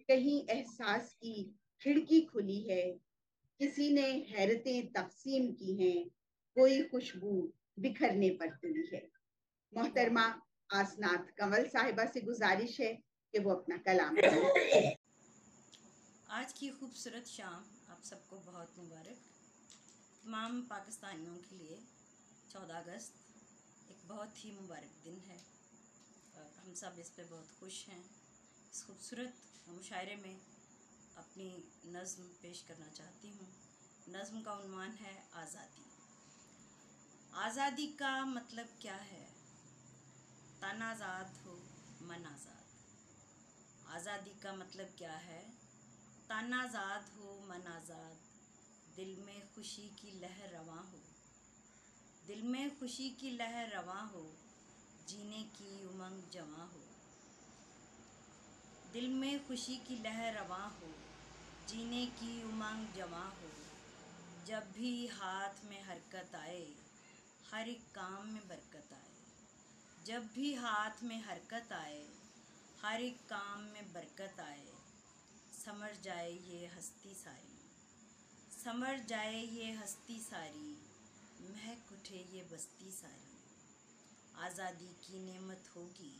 कहीं एहसास की खिड़की खुली है, किसी ने हैरतें तकसीम की हैं, कोई खुशबू बिखरने पर तुली है। मोहतरमा आसनात कंवल साहिबा से गुजारिश है कि वो अपना कलाम करें। आज की खूबसूरत शाम आप सबको बहुत मुबारक। तमाम पाकिस्तानियों के लिए 14 अगस्त एक बहुत ही मुबारक दिन है, और हम सब इस पे बहुत खुश हैं। इस खूबसूरत मुशायरे में अपनी नज़्म पेश करना चाहती हूँ। नज़्म का उन्वान है आज़ादी। आज़ादी का मतलब क्या है? तन आज़ाद हो मन आज़ाद। आज़ादी का मतलब क्या है? तन आज़ाद हो मन आज़ाद, दिल में खुशी की लहर रवां हो, दिल में खुशी की लहर रवां हो, जीने की उमंग जवां हो। दिल में खुशी की लहर रवां हो, जीने की उमंग जवां हो। जब भी हाथ में हरकत आए, हर एक काम में बरकत आए। जब भी हाथ में हरकत आए, हर एक काम में बरकत आए। समझ जाए ये हस्ती सारी, समर जाए ये हस्ती सारी, महक उठे ये बस्ती सारी। आज़ादी की नेमत होगी,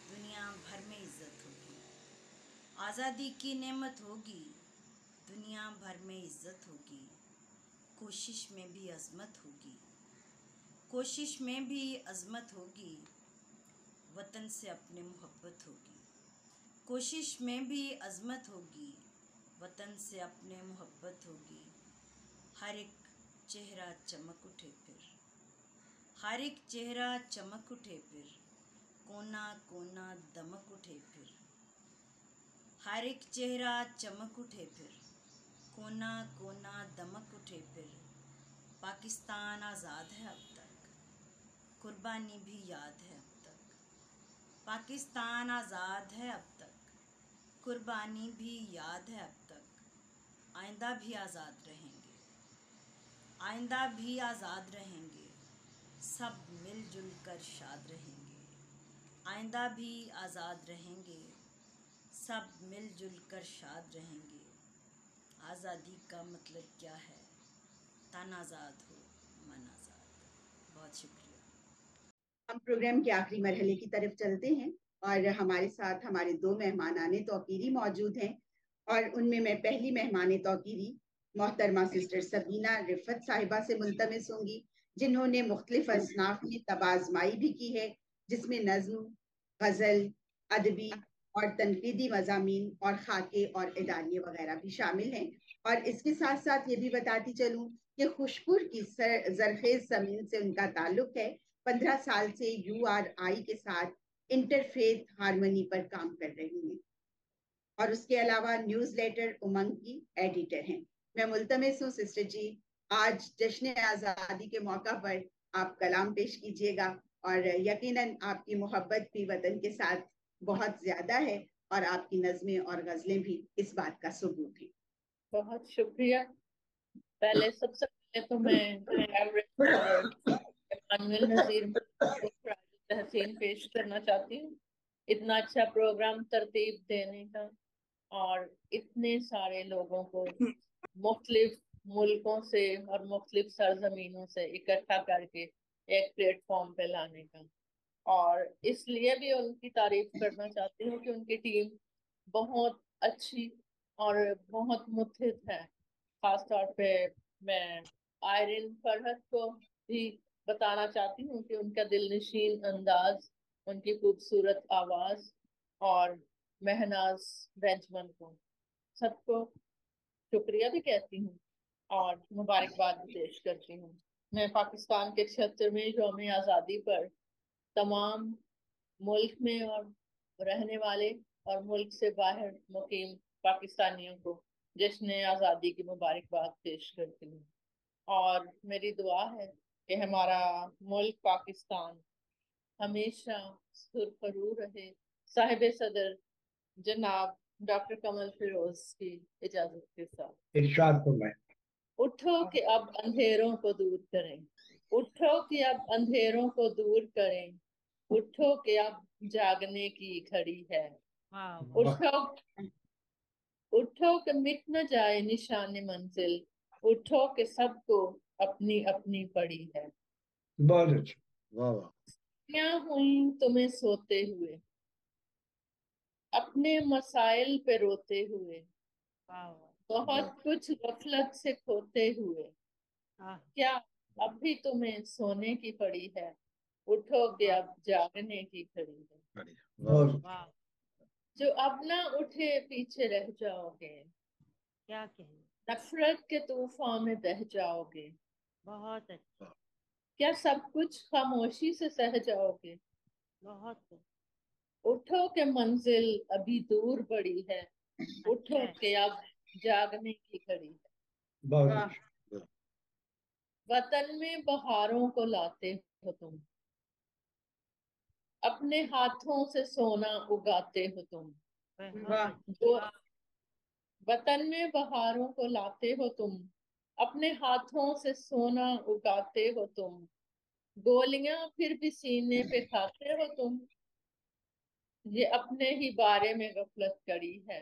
दुनिया भर में इज्जत होगी। आज़ादी की नेमत होगी, दुनिया भर में इज्जत होगी। कोशिश में भी अज़मत होगी, कोशिश में भी अज़मत होगी। वतन से अपने मोहब्बत होगी, कोशिश में भी अज़मत होगी। वतन से अपने मोहब्बत होगी। हर एक चेहरा चमक उठे फिर, हर एक चेहरा चमक उठे फिर। कोना कोना दमक उठे फिर, हर एक चेहरा चमक उठे फिर। कोना कोना दमक उठे फिर। पाकिस्तान आज़ाद है अब तक, कुर्बानी भी याद है अब तक। पाकिस्तान आज़ाद है अब तक, कुर्बानी भी याद है अब तक। आइंदा भी आज़ाद रहेंगे, आइंदा भी आज़ाद रहेंगे। सब मिलजुल कर शाद रहेंगे। आइंदा भी आज़ाद रहेंगे, सब मिलजुल कर शाद रहेंगे। आज़ादी का मतलब क्या है? तन आज़ाद हो, मन आज़ाद। बहुत शुक्रिया। हम प्रोग्राम के आखिरी मरहले की तरफ चलते हैं और हमारे साथ हमारे दो मेहमानाने तौकीरी मौजूद हैं और उनमें मैं पहली मेहमान तौकीरी मोहतरमा सिस्टर सबीना रिफत साहिबा से मुल्तमिस होंगी, जिन्होंने मुख्तलिफ असनाफ में तबाज़माई भी की है, जिसमें नज़्म, गज़ल, अदबी और तनकीदी मज़ामीन और खाके और इदारिये वगैरह भी शामिल हैं। और इसके साथ साथ ये भी बताती चलूँ कि खुशपुर की जरखेज ज़मीन से उनका ताल्लुक है। 15 साल से URI के साथ इंटरफेथ हारमोनी पर काम कर रही हैं और उसके अलावा न्यूज़लेटर उमंग की एडिटर हैं। मैं मुल्तमिस हूँ सिस्टर जी, आज जश्न आज़ादी के मौका पर आप कलाम पेश कीजिएगा और यकीनन आपकी मोहब्बत भी वतन के साथ बहुत ज्यादा है और आपकी नज़में और गज़लें भी इस बात का सबूत है। बहुत शुक्रिया। पहले सबसे पहले तो मैं मानुअल नज़ीर को तहसीन पेश करना चाहती हूँ, इतना अच्छा प्रोग्राम तरतीब देने का और इतने सारे लोगों को मुख्तलिफ मुल्कों से और मुख्तलिफ सरजमीनों से इकट्ठा करके एक प्लेटफॉर्म पे लाने का। और इसलिए भी उनकी तारीफ करना चाहती हूँ कि उनकी टीम बहुत अच्छी और बहुत मुत्हिद है। खास तौर पे मैं आयरिन फरहत को भी बताना चाहती हूँ कि उनका दिलनशीन अंदाज, उनकी खूबसूरत आवाज और महनाज बेंचमन को सबको शुक्रिया भी कहती हूँ और मुबारकबाद भी पेश करती हूँ। मैं पाकिस्तान के 76वें यौम आज़ादी पर तमाम मुल्क में और रहने वाले और मुल्क से बाहर मुकीम पाकिस्तानियों को जश्न आज़ादी की मुबारकबाद पेश करती हूँ और मेरी दुआ है कि हमारा मुल्क पाकिस्तान हमेशा सुरखरू रहे। साहिब सदर जनाब डॉक्टर कमल फिरोज की इजाजत के साथ इरशाद फरमाएं। उठो कि अब अंधेरों को दूर करें, उठो कि अब अंधेरों को दूर करें, उठो कि अब जागने की घड़ी है। उठो उठो कि मिट न जाए निशान मंजिल, उठो कि सबको अपनी अपनी पड़ी है। बहुत अच्छा, वाह वाह। क्या हुई तुम्हें सोते हुए, अपने मसाइल पे रोते हुए, बहुत कुछ गफलत से खोते हुए, क्या अब भी तुम्हें सोने की पड़ी है, उठो कि अब जागने की घड़ी है। बहुत जो अब ना उठे पीछे रह जाओगे, क्या कहें, नफरत के तूफान में बह जाओगे, बहुत अच्छा, क्या सब कुछ खामोशी से सह जाओगे, बहुत उठो के मंजिल अभी दूर बड़ी है, उठो अच्छा है। के अब जागने की घड़ी है। बहुत अच्छा। वतन में बहारों को लाते हो तुम, अपने हाथों से सोना उगाते हो तुम, बहुत जो वतन में बहारों को लाते हो तुम, अपने हाथों से सोना उगाते हो तुम, गोलियां फिर भी सीने पे खाते हो तुम, ये अपने ही बारे में गफलत करी है,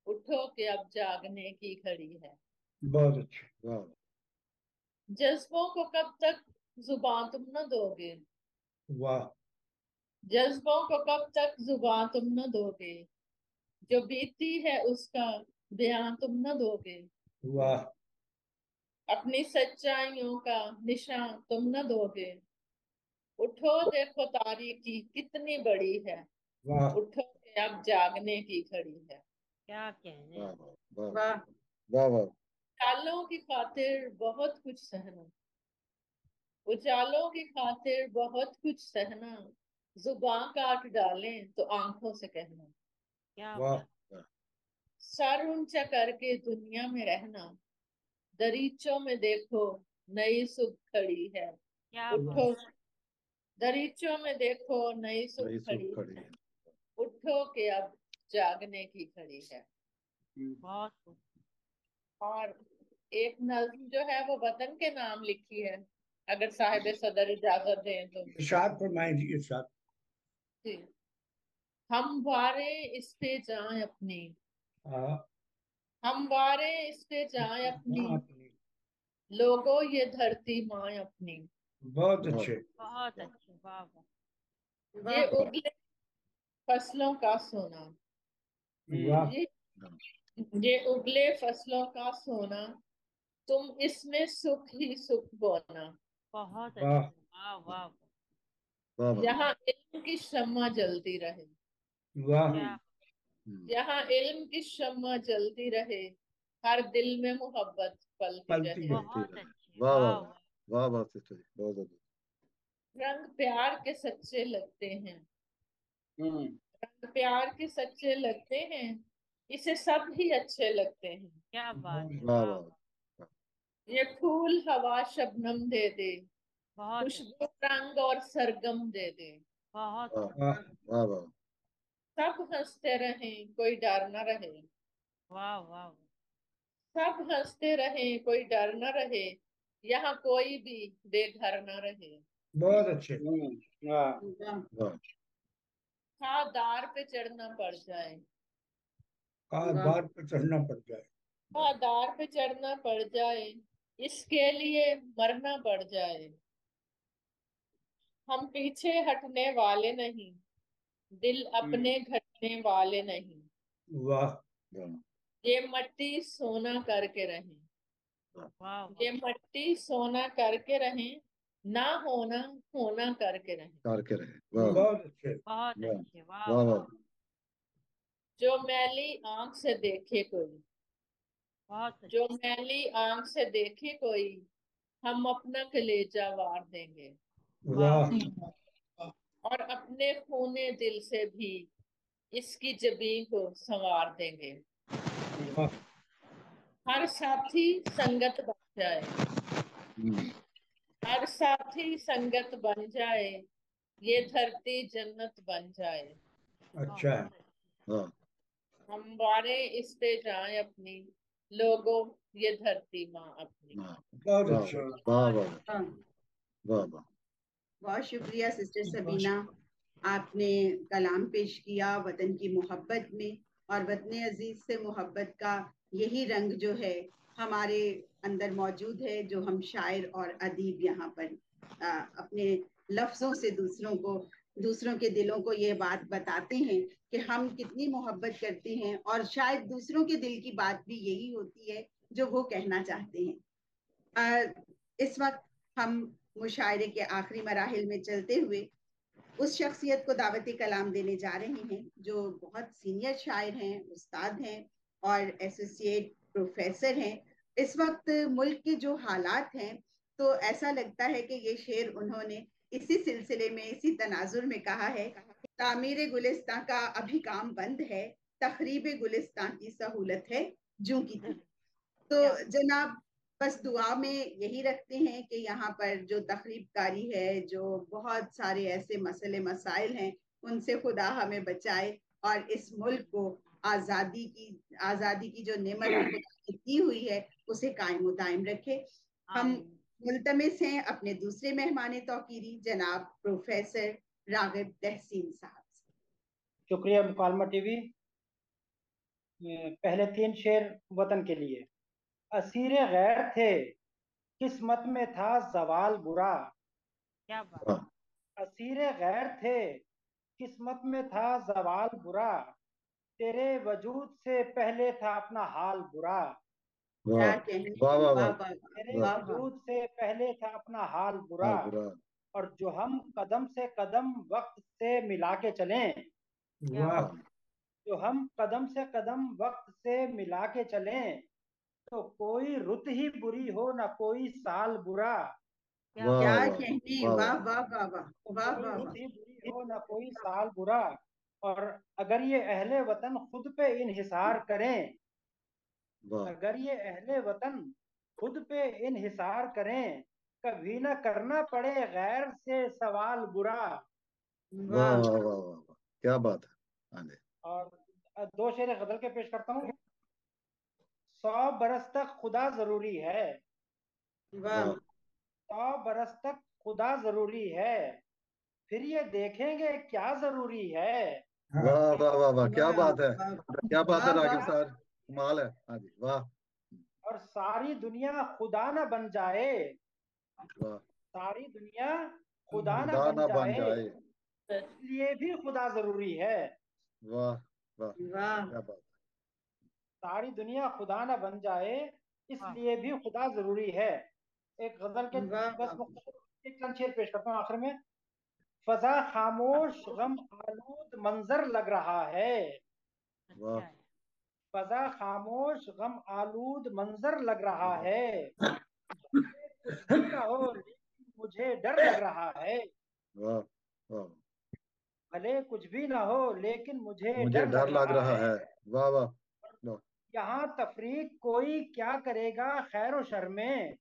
उठो कि अब जागने की घड़ी है। बहुत अच्छे। वाह जज्बों को कब तक जुबान तुम न दोगे, वाह जज्बों को कब तक जुबान तुम न दोगे, जो बीती है उसका बयान तुम न दोगे, वाह अपनी सच्चाइयों का निशान तुम न दोगे, उठो देखो तारीकी कितनी बड़ी है, वाह उठो के अब जागने की घड़ी है। क्या कहने। वाह वाह वाह वाह वाह उजालों की खातिर बहुत कुछ सहना, उजालों की खातिर बहुत कुछ सहना, जुबान काट डालें तो आंखों से कहना, क्या वाह बात। सर ऊंचा करके दुनिया में रहना, दरीचों में देखो नई सुबह खड़ी है, क्या बात। उठो दरीचों में देखो नई सुबह नई खड़ी सुख खड़ी है, है। उठो के अब जागने की घड़ी है। बहुत खूब। और एक नज्म जो है वो वतन के नाम लिखी है, अगर साहिब सदर इजाजत दें तो। इरशाद फरमाएं जी, इरशाद। जी। हम वारे इस पे जाएं अपनी, हाँ हम वारे इस पे जाएं अपनी, अपनी। लोगों ये धरती माँ अपनी, बहुत वाह अच्छे। बहुत अच्छे। वाह वाह। ये वाह उगले फसलों का सोना, वाह ये ये उगले फसलों का सोना, तुम इसमें सुख ही सुख बोना, बहुत वाह अच्छे। वाह वाह वाह। वाह वाह यहाँ इल्म की शम्मा जलती रहे, वाह क्या। यहाँ इल्म की शम्मा जलती रहे, हर दिल में मोहब्बत पलती पलती रहे, रहे। चलती बहुत रहे। अच्छे। वाह वाह वाह वाह वाह। वाह वाह सिस्टर जी, बहुत ज्यादा। रंग प्यार के सच्चे लगते हैं, रंग प्यार के सच्चे लगते हैं, इसे सब ही अच्छे लगते हैं, क्या बात है। वाह वाह वाह वाह। वाह ये फूल हवा शबनम दे दे, बहुत अच्छे। खुशबू रंग और सरगम दे दे, बहुत वाह अच्छे। वाह वाह वाह सब हंसते रहें कोई डर न रहे, वाह वाह वाह। सब हंसते रहें कोई डर न रहे, यहाँ कोई भी बेघर न रहे, बहुत अच्छे। वाह वाह हाँ दार पे चढ़ना पड़ जाए, कहा वाह दार पर चढ़ना पड़ जाए। हाँ दार पे चढ़ना पड़ जाए, इसके लिए मरना पड़ जाए, हम पीछे हटने वाले नहीं, दिल अपने घटने वाले नहीं, वाह वाह ये मट्टी सोना करके रहें, वाह ये वाह। मट्टी सोना करके रहें, ना होना होना करके रहें, करके रहे। वाह बहुत अच्छे। बहुत वाह अच्छे। वाह वाह वाह। वाह जो मैली आंख से देखे कोई, बहुत जो अच्छे। मैली आंख से देखे कोई, हम अपना कलेजा वार देंगे, वाह वाह वाह। और अपने खूने दिल से भी इसकी जबीन को संवार देंगे, वाह हर साथी संगत बन जाए, हर साथी संगत बन जाए, ये धरती जन्नत बन जाए, अच्छा है। बहुत अच्छे। वाह हम वारे इस पे जाएं अपनी, लोगों ये धरती माँ अपनी। वाह बहुत वाह अच्छे। वाह बहुत वाह अच्छे। वाह। वाह वाह बहुत शुक्रिया सिस्टर बहुत सबीना, शुक्रिया। आपने कलाम पेश किया वतन की मोहब्बत में, और वतन अजीज से मोहब्बत का यही रंग जो है हमारे अंदर मौजूद है, जो हम शायर और अदीब यहाँ पर अपने लफ्जों से दूसरों के दिलों को ये बात बताते हैं कि हम कितनी मोहब्बत करते हैं, और शायद दूसरों के दिल की बात भी यही होती है जो वो कहना चाहते हैं। इस वक्त हम मुशायरे के आखिरी मराहिल में चलते हुए उस शख्सियत को दावत कलाम देने जा रहे हैं जो बहुत सीनियर शायर हैं, उस्ताद हैं और एसोसिएट प्रोफेसर हैं। इस वक्त मुल्क के जो हालात हैं, तो ऐसा लगता है कि ये शेर उन्होंने इसी सिलसिले में, इसी तनाजुर में कहा है, तामीर गुलिस्तां का अभी काम बंद है, तखरीब गुलिस्तां की सहूलत है जूं की थी। तो क्या। जनाब, बस दुआ में यही रखते हैं कि यहाँ पर जो तखरीबकारी है, जो बहुत सारे ऐसे मसले मसाइल हैं, उनसे खुदा हमें बचाए और इस मुल्क को आज़ादी की जो नेमत खुदा ने दी हुई है उसे कायम दायम रखे। हम आमीन। मुल्तमिस हैं अपने दूसरे मेहमान तौकीरी जनाब प्रोफेसर रागिब तहसीन साहब से। शुक्रिया मुकालमा टीवी। पहले 3 शेर वतन के लिए। असीरे गैर थे, किस्मत में था जवाल बुरा। क्या बात। वाह असीरे गैर थे, किस्मत में था जवाल बुरा। तेरे वजूद से पहले था अपना हाल बुरा। क्या वाह कहने, वाह वाह वाह वाह वाह तेरे वाह, वाह वाह। वजूद से पहले था अपना हाल बुरा। हाल बुरा। और जो हम कदम से कदम वक्त से मिला के चलें, क्या वाह वाह जो हम कदम से कदम वक्त से मिला के चलें, तो कोई रुत ही बुरी हो ना कोई साल बुरा। क्या वाह क्या बात। वाह कहने, वाह वाह वाह वाह वाह वाह तो वाह कोई वाह रुत वाह। ही बुरी हो ना कोई साल बुरा। और अगर ये अहले वतन खुद पे इन्हिसार करें, वाह अगर ये अहले वतन खुद पे इन्हिसार करें, कभी ना करना पड़े गैर से सवाल बुरा। वाह वाह वाह वाह वाह वाह, क्या बात है। हाँ जी। और दो शेर गजल के पेश करता हूँ। 100 बरस तक खुदा जरूरी है, वाह। वाह 100 बरस तक खुदा जरूरी है, फिर ये देखेंगे क्या जरूरी है। हाँ वाह वाह वाह वाह, क्या वाह बात है। वाह क्या बात है वाह रागिब वाह। सर, कमाल है। हाँ जी वाह और सारी दुनिया खुदा न बन जाए, वाह। सारी दुनिया खुदा न खुदा बन ना बन जाए, जाए। इसलिए भी खुदा जरूरी है। वाह वाह, वाह क्या बात सारी दुनिया खुदा न बन जाए, वाह इसलिए भी खुदा जरूरी है। एक गजल के वाह बस वाह। एक चंद शेर पेश करता हूँ आखिर में। फजा खामोश गम आलूद मंजर लग रहा है, है। वाह अच्छा है। फजा खामोश गम आलूद मंजर लग रहा है। कुछ भी ना हो लेकिन मुझे डर लग रहा है। वाह वाह, भले कुछ भी ना हो लेकिन मुझे मुझे डर डर लग लग रहा रहा है। है। वाह वाह वाह यहाँ तफरीक कोई क्या करेगा खैर व शर में,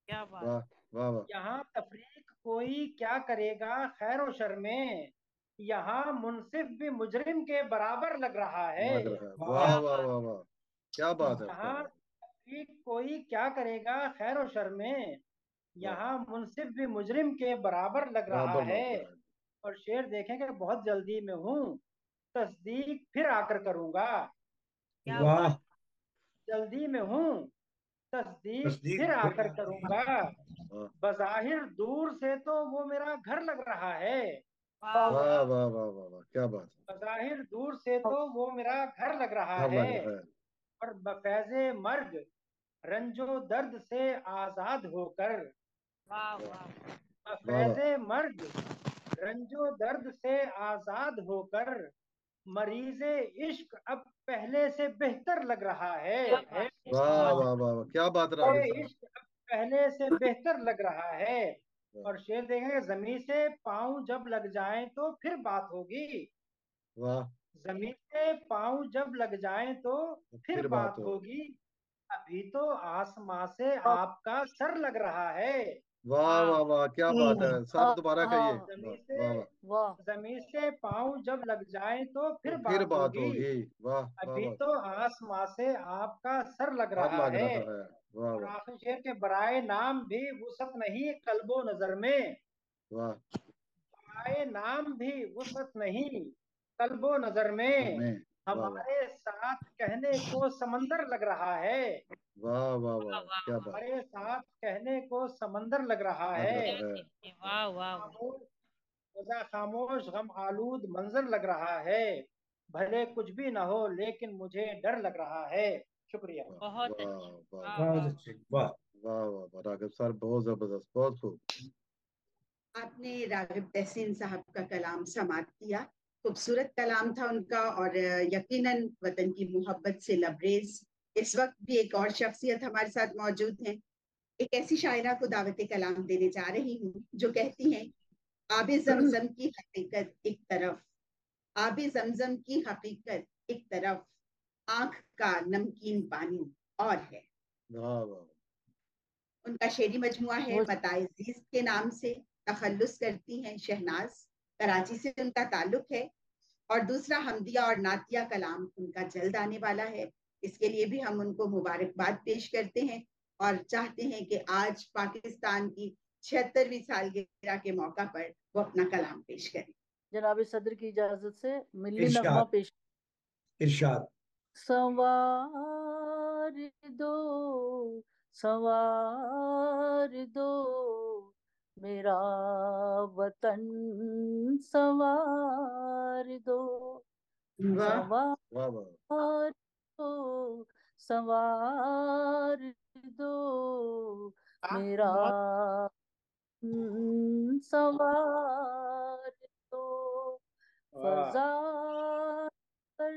क्या बात। वाह वाह वाह, यहाँ तफरीक कोई क्या करेगा खैर व शर में, यहाँ मुनसिफ भी मुजरिम के बराबर लग रहा है। लग रहा है। वाह क्या वाह बात। वाह वाह, क्या बात है, क्या यहाँ बात तफरीक कोई क्या करेगा खैर व शर में, है। वाह, यहाँ मुनसिफ भी मुजरिम के बराबर लग रहा बराबर है। लग रहा है। और शेर देखेंगे बहुत जल्दी में हूँ, तस्दीक फिर आकर करूंगा। क्या बात। वाह जल्दी में हूँ, तस्दीक तस्दीक फिर फिर आकर करूंगा। वाह बज़ाहिर दूर से तो वो मेरा घर लग रहा है, वाह वाह वाह। वाह वाह वाह वाह, क्या बात है। बज़ाहिर दूर से तो वो मेरा घर लग रहा घर है। लग रहा है। और बफैज़े मर्ग रंजो दर्द से आजाद होकर, वाह वाह वाह। वाह वाह, बफैज़े मर्ग रंजो दर्द से आजाद होकर, मरीज़े इश्क अब पहले से बेहतर लग रहा क्या है। बात। वाह बहुत वाह वाह वाह, क्या बात है रागिब ये साहब। इश्क अब पहले से बेहतर लग रहा है। वाह और शेर देखेंगे, जमीन से पांव जब लग जाएं तो फिर बात होगी, वाह, जमीन से पांव जब लग जाएं तो तो फिर फिर बात बात होगी। होगी। अभी तो आसमां से आपका सर लग रहा है। वाह वाह वाह वाह, क्या बात है सर, दोबारा कहिए। हाँ वाह जमीन वाह से वाह, वाह जमीन से पांव जब लग जाएं तो तो फिर फिर बात बात होगी। होगी। वाह वाह अभी वाह, तो आसमां से आपका सर लग सर रहा लग है। रहा है। वाह और वाह आखिरी शेर के बराए नाम भी वुसत नहीं कल्बो नजर में, वाह, बराए नाम भी वुसत नहीं कल्बो नजर में, में वाह वाह हमारे साथ कहने को समंदर लग रहा है। वाह वाह वाह वाह, वाह। क्या बात हमारे साथ कहने को समंदर लग रहा लग है। रहा है। वाह वाह वाह। खामोश वजा खामोश गम आलूद मंजर लग रहा है, भले कुछ भी ना हो लेकिन मुझे डर लग रहा है। शुक्रिया। वाह बहुत वाह अच्छे। वाह वाह बहुत वाह। अच्छे वाह। वाह वाह वाह, राघव सर बहुत जबरदस्त, बहुत खूब। आपने रागिब तहसीन साहब का कलाम समाअत किया। खूबसूरत कलाम था उनका, और यकीनन वतन की मोहब्बत से लबरेज इस वक्त भी एक और शख्सियत हमारे साथ मौजूद हैं। एक ऐसी शायरा को दावत कलाम देने जा रही हूँ जो कहती हैं, आबे जमजम की हकीकत एक तरफ, आबे जमजम की हकीकत एक तरफ, आंख का नमकीन पानी और है। वाह वाह उनका शेरी मजमुआ है वो मताए जीस्त के नाम से, तखल्लुस करती हैं शहनाज, कराची से उनका ताल्लुक है। और दूसरा हमदिया और नातिया कलाम उनका जल्द आने वाला है। इसके लिए भी हम उनको मुबारकबाद पेश करते हैं और चाहते हैं कि आज पाकिस्तान की 76वीं सालगिरह के मौका पर वो अपना कलाम पेश करें। जनाब सदर की इजाजत से मिल्ली नगमा इरशाद पेश। इरशाद। सवार दो, संवार दो, मेरा वतन संवार दो, वाह संवार वाह वाह दो, संवार दो, मेरा संवार दो, वाह फजा पर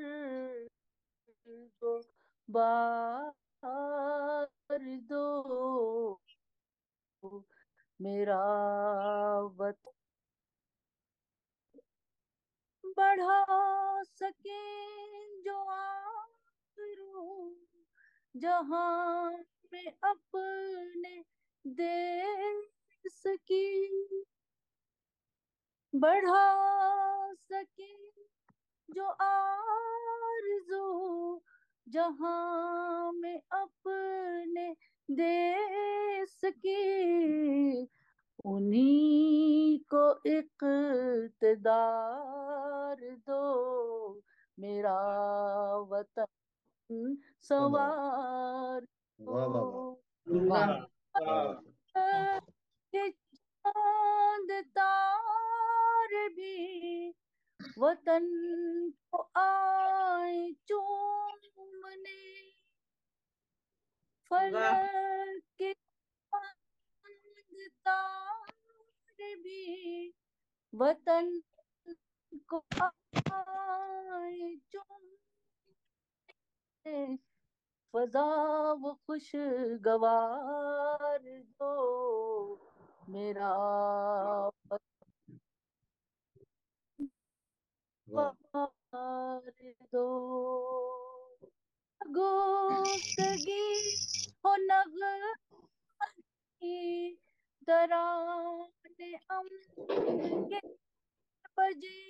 दो, बार दो, मेरा वतन बढ़ा सके जो आबरू, जहां में अपने देश की, बढ़ा सके जो आरज़ू, जहां में अपने देश की, उन्हीं को इक़्तिदार दो, मेरा वतन संवार वाह वाह वाह दो, वाह वाह के चांद तारे भी वतन को आए चूमने, फलक के चांद तारे भी वतन को आए चूमने, फजा वो खुशगवार दो, मेरा वतन दो, गुफ्तगी हो नगमा की, तराने के बजे,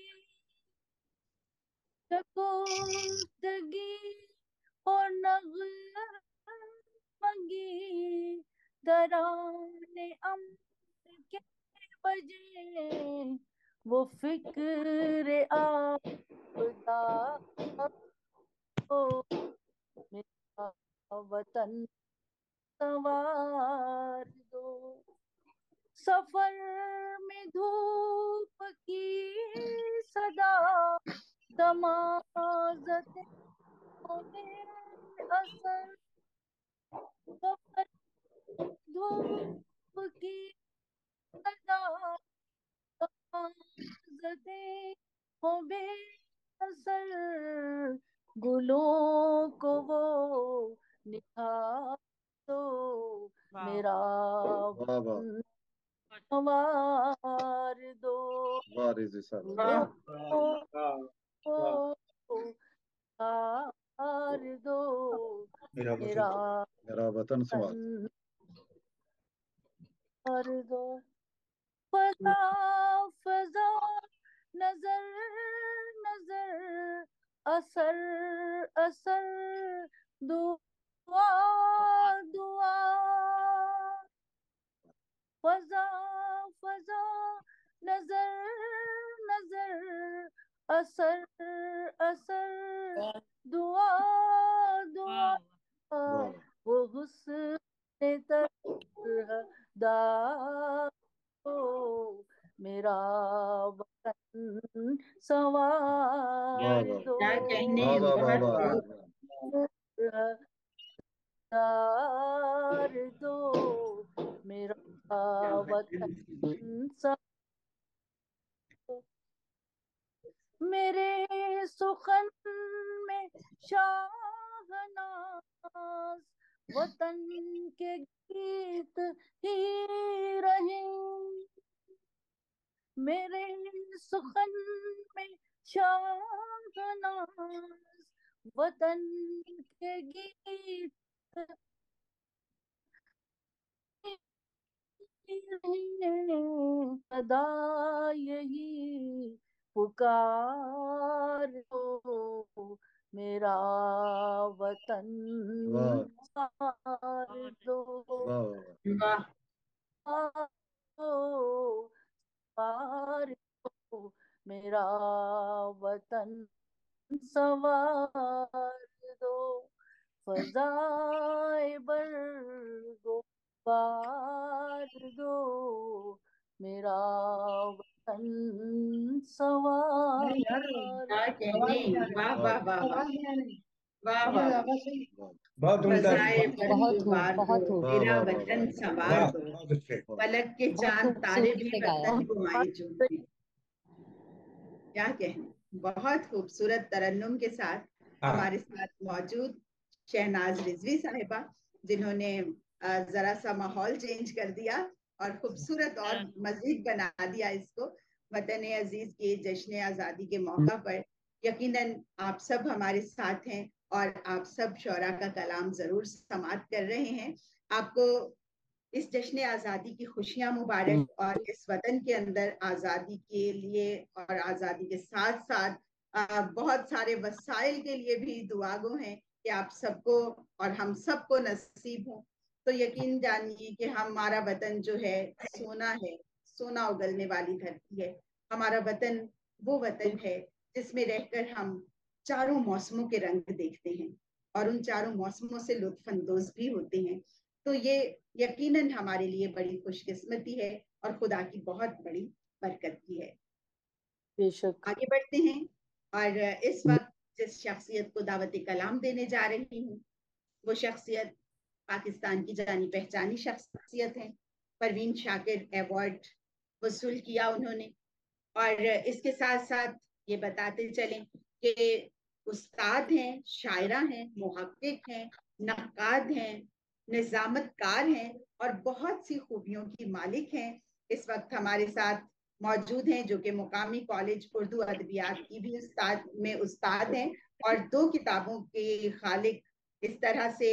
गुफ्तगी हो नगमगी, तराने के बजे, वो फिक्र आपदा हो, मेरा वतन संवार दो, सफर में धूप की सदा, दमाज़त होने असर, सफर धूप की सदा, दमाज़त हो बेअसर, गुलों को वो निखार दो, मेरा वाह वाह संवार दो, वाह रिजवी साहब गुलों वाह वाह को निखार दो, मेरा मेरा वतन मेरा वतन संवार वतन संवार दो, फजा फजा नजर नजर, असर असर, दुआ दुआ, फजा फजा नजर नजर, असर असर, दुआ दुआ, वाह वो हुस्न तरहदार हो, मेरा वतन वाह संवार वाह दो, क्या कहने, वाह वाह वाह बहुत वाह खूब। तरहदार दो, मेरा वतन संवार दो, मेरे सुखन में शाहनाज वतन के गीत ही रहे, मेरे सुखन में शाहनाज वतन के गीत सदा यही पुकार दो, मेरा वतन वाह संवार दो, वाह वाह दो, पार दो, मेरा वतन संवार दो, फजाए बरगो बार दो, मेरा वतन सवार नहीं यार, क्या आवाज कहने। नहीं आ रही, वाह वाह वाह वाह आवाज नहीं आ रही। वाह आवाज वाह आवाज सही। बहुत उम्दा जी, फजाए बहुत पर बहुत खूब, गुबार बहुत दो, खूब, वाह मेरा वाह वाह वतन वाह संवार वाह, दो, बहुत अच्छे। पलक के बहुत चांद तारे खूबसूरती भी से गाया। वतन को आए जो भी। क्या कहने। बहुत खूबसूरत तरन्नुम के साथ हाँ, हमारे साथ मौजूद शहनाज रिजवी साहिबा, जिन्होंने जरा सा माहौल चेंज कर दिया और खूबसूरत और मजीद बना दिया इसको वतन अजीज के जश्न आज़ादी के मौका पर। यकीनन आप सब हमारे साथ हैं और आप सब शौरा का कलाम जरूर समाअत कर रहे हैं। आपको इस जश्न आज़ादी की खुशियां मुबारक, और इस वतन के अंदर आज़ादी के लिए और आज़ादी के साथ साथ बहुत सारे वसाइल के लिए भी दुआ गो हैं कि आप सबको और हम सबको नसीब हो। तो यकीन जानिए कि हमारा वतन जो है सोना है, सोना उगलने वाली धरती है। हमारा वतन वो वतन है जिसमें रहकर हम चारों मौसमों के रंग देखते हैं और उन चारों मौसमों से लुत्फ अंदोज भी होते हैं। तो ये यकीनन हमारे लिए बड़ी खुशकिस्मती है और खुदा की बहुत बड़ी बरकत भी है। बेशक। आगे बढ़ते हैं और इस वक्त जिस शख्सियत को दावत कलाम देने जा रही हूँ, वो शख्सियत पाकिस्तान की जानी पहचानी शख्सियत है। परवीन शाकिर अवार्ड वसूल किया उन्होंने, और इसके साथ साथ ये बताते चलें कि उस्ताद हैं, शायरा हैं, मुहक्किक हैं, नक्काद हैं, निजामतकार हैं और बहुत सी खूबियों की मालिक हैं। इस वक्त हमारे साथ मौजूद हैं जो कि मुकामी कॉलेज उर्दू अदबियात की भी उस्ताद हैं और 2 किताबों के खालिक। इस तरह से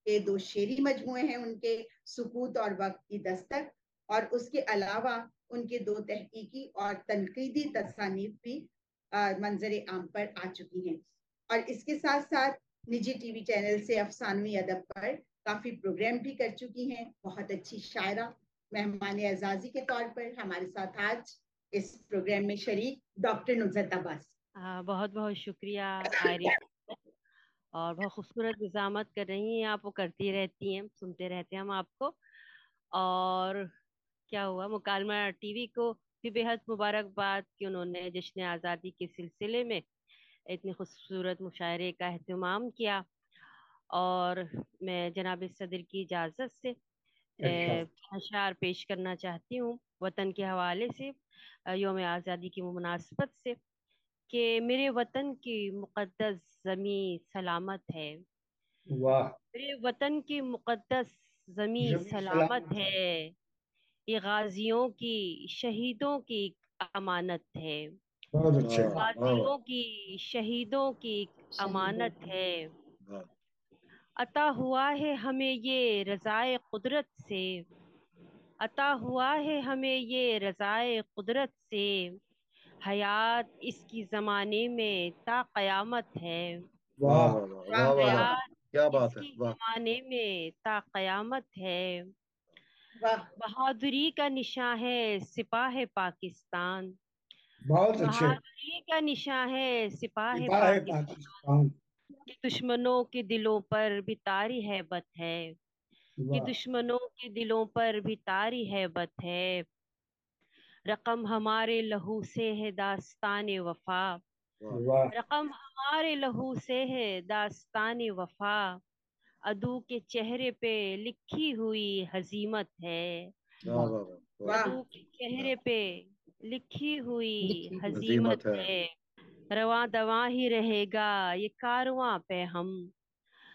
ये 2 शेरी मजमुए हैं उनके, सुकूत और वक्त की दस्तक, और उसके अलावा उनके 2 तहकीकी और तनकीदी तसानीफ भी मंजर आम पर आ चुकी हैं। और इसके साथ साथ निजी टीवी चैनल से अफसानवी अदब पर काफी प्रोग्राम भी कर चुकी हैं। बहुत अच्छी शायरा, मेहमान एजाजी के तौर पर हमारे साथ आज इस प्रोग्राम में शरीक डॉक्टर नुज़रत अब्बास। बहुत बहुत शुक्रिया आयरिन, और बहुत खूबसूरत निजामत कर रही हैं आप, वो करती रहती हैं, सुनते रहते हैं हम आपको। और क्या हुआ, मुकालमा टीवी को भी बेहद मुबारकबाद कि उन्होंने जश्न आज़ादी के सिलसिले में इतने खूबसूरत मुशायरे का एहतमाम किया। और मैं जनाब सदर की इजाज़त से अशार पेश करना चाहती हूँ वतन के हवाले से, यौम आज़ादी की मुनासबत से, कि मेरे वतन की मुक़द्दस ज़मी सलामत है। वाह। मेरे वतन की मुक़द्दस ज़मी सलामत है, ये गाजियों की, शहीदों की अमानत है। बहुत अच्छे। गाजियों की, शहीदों की अमानत है। अता हुआ है हमें ये रज़ाए कुदरत से, अता हुआ है हमें ये रज़ाए कुदरत से, हयात इसकी ज़माने में ता क़यामत है। वाह वाह वाह वाह वाह, हयात क्या बात है, इसकी वाह। ज़माने में ता क़यामत है। वाह। बहादुरी का निशान है सिपाह पाकिस्तान, बहुत अच्छे। बहादुरी का निशान है सिपाह सिपाही पाकिस्तान, पाकिस्तान। कि दुश्मनों के दिलों पर भी तारी हैबत है, कि वाह। दुश्मनों के दिलों पर भी तारी हैबत है। रकम हमारे लहू से है दास्तान वफा, वाह। रकम हमारे लहू से है दास्तान वफा, अदू के चेहरे पे लिखी हुई हजीमत है, वाह वाह वाह, अदू के चेहरे पे लिखी हुई हजीमत अजीमत है। है। रवां दवां ही रहेगा ये कारवां पे हम,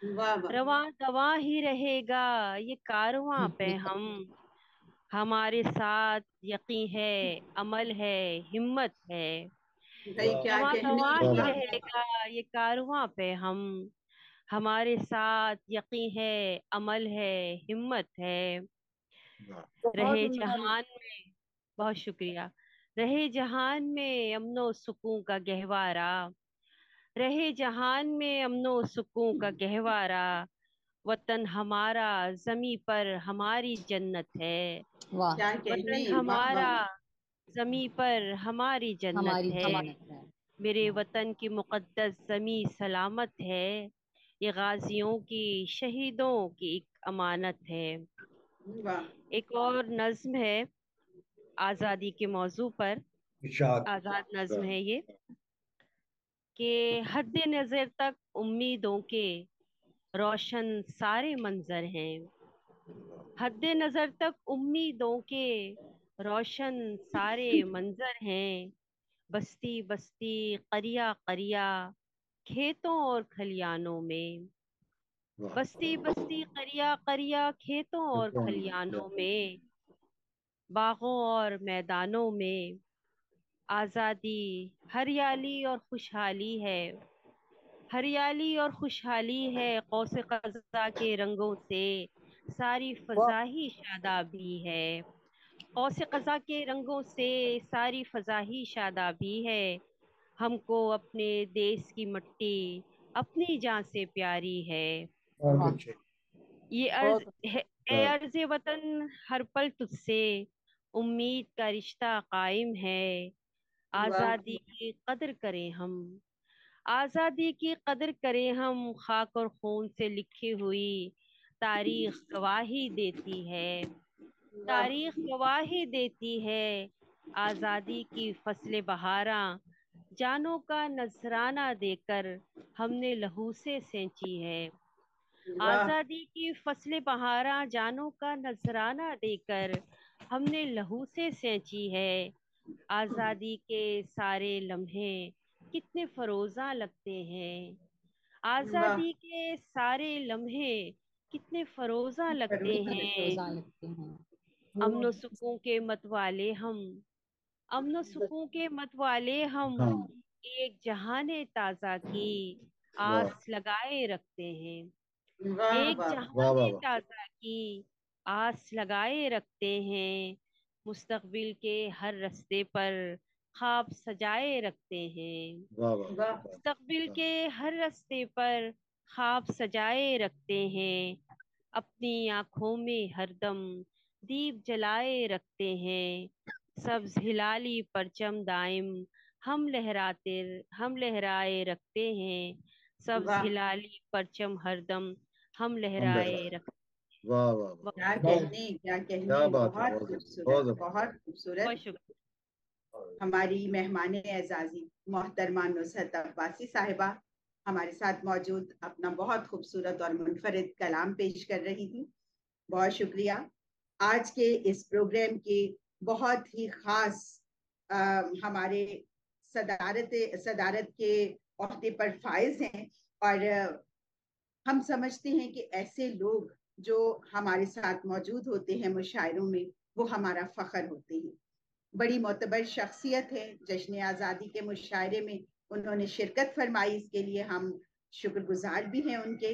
वाह वाह। रवां दवां ही रहेगा ये कारवां पे हम, हमारे साथ यकीन है, अमल है, हिम्मत है। भाई क्या रवां कहने। दवां ही वाह। रहेगा ये कारवां पे हम, हमारे साथ यकीन है, अमल है, हिम्मत है। रहे जहान में, बहुत शुक्रिया, रहे जहान में अमनो सुकून का गहवारा, रहे जहान में अमनो सुकून का गहवारा, वतन हमारा जमी पर हमारी जन्नत है। वाह। क्या कहने। वतन वाह हमारा वाह। जमी पर हमारी जन्नत हमारी है। जन्नत है। मेरे वतन की मुक़द्दस जमी सलामत है, ये गाजियों की, शहीदों की एक अमानत है। एक और नज्म है आज़ादी के मौजू पर, इरशाद। आज़ाद नज्म है ये, कि हद नज़र तक उम्मीदों के रोशन सारे मंजर हैं। हद नज़र तक उम्मीदों के रोशन सारे मंजर हैं। बस्ती बस्ती, करिया करिया, खेतों और खलियानों में। बस्ती बस्ती, करिया करिया, खेतों और खलियानों में, बागों और मैदानों में। आज़ादी हरियाली और खुशहाली है। हरियाली और खुशहाली है, कौसे क़ज़ा के रंगों से सारी फजा ही शादाबी है। कौसे क़ज़ा के रंगों से सारी फजा ही शादाबी है। हमको अपने देश की मिट्टी अपनी जान से प्यारी है। बहुत अच्छे। ये अर्ज है, ए अर्ज वतन हर पल तुझसे उम्मीद का रिश्ता कायम है। आज़ादी की कदर करें हम, आज़ादी की कदर करें हम, खाक और खून से लिखी हुई तारीख गवाही देती है। तारीख गवाही देती है। आज़ादी की फसलें बहारा जानों का नजराना देकर हमने लहू से सेंची है। आज़ादी की फसलें बहारा जानों का नजराना देकर हमने लहू से सेंची है। आज़ादी के सारे लम्हे कितने फरोजा लगते हैं। आज़ादी के सारे लम्हे कितने फरोजा लगते हैं। रोजा लगते हैं। अमनो सुकून के मतवाले हम, अमनो सुकून के मतवाले हम, हाँ, एक जहाने ताजा की वाह आस लगाए रखते हैं। एक वाह जहाने वाह ताजा की आस लगाए रखते हैं। मुस्तकबिल के हर रास्ते पर ख्वाब सजाए रखते हैं। वाह वाह वाह मुस्तकबिल के हर रास्ते पर ख्वाब सजाए रखते हैं। अपनी आंखों में हरदम दीप जलाए रखते हैं। सब्ज हिलाली परचम दाइम हम लहराए रखते हैं। सब्ज हिलाली परचम हरदम हम हम लहराए लहराए। रखते वाह वाह वाह, क्या बहुत कहने, क्या कहने, क्या बात है, बहुत बहुत खूबसूरत, बहुत बहुत खूबसूरत। बहुत शुक्रिया। हमारी मेहमान एजाजी मोहतरमा नुसरत अब्बासी साहिबा हमारे साथ मौजूद अपना बहुत खूबसूरत और मुनफरिद कलाम पेश कर रही थी। बहुत शुक्रिया। आज के इस प्रोग्राम के बहुत ही खास हमारे सदारत के ओहदे पर फाइज हैं, और हम समझते हैं कि ऐसे लोग जो हमारे साथ मौजूद होते हैं मुशायरों में, वो हमारा फख्र होते हैं। बड़ी मोतबर शख्सियत है। जश्न आज़ादी के मुशायरे में उन्होंने शिरकत फरमाई, इसके लिए हम शुक्रगुजार भी हैं उनके।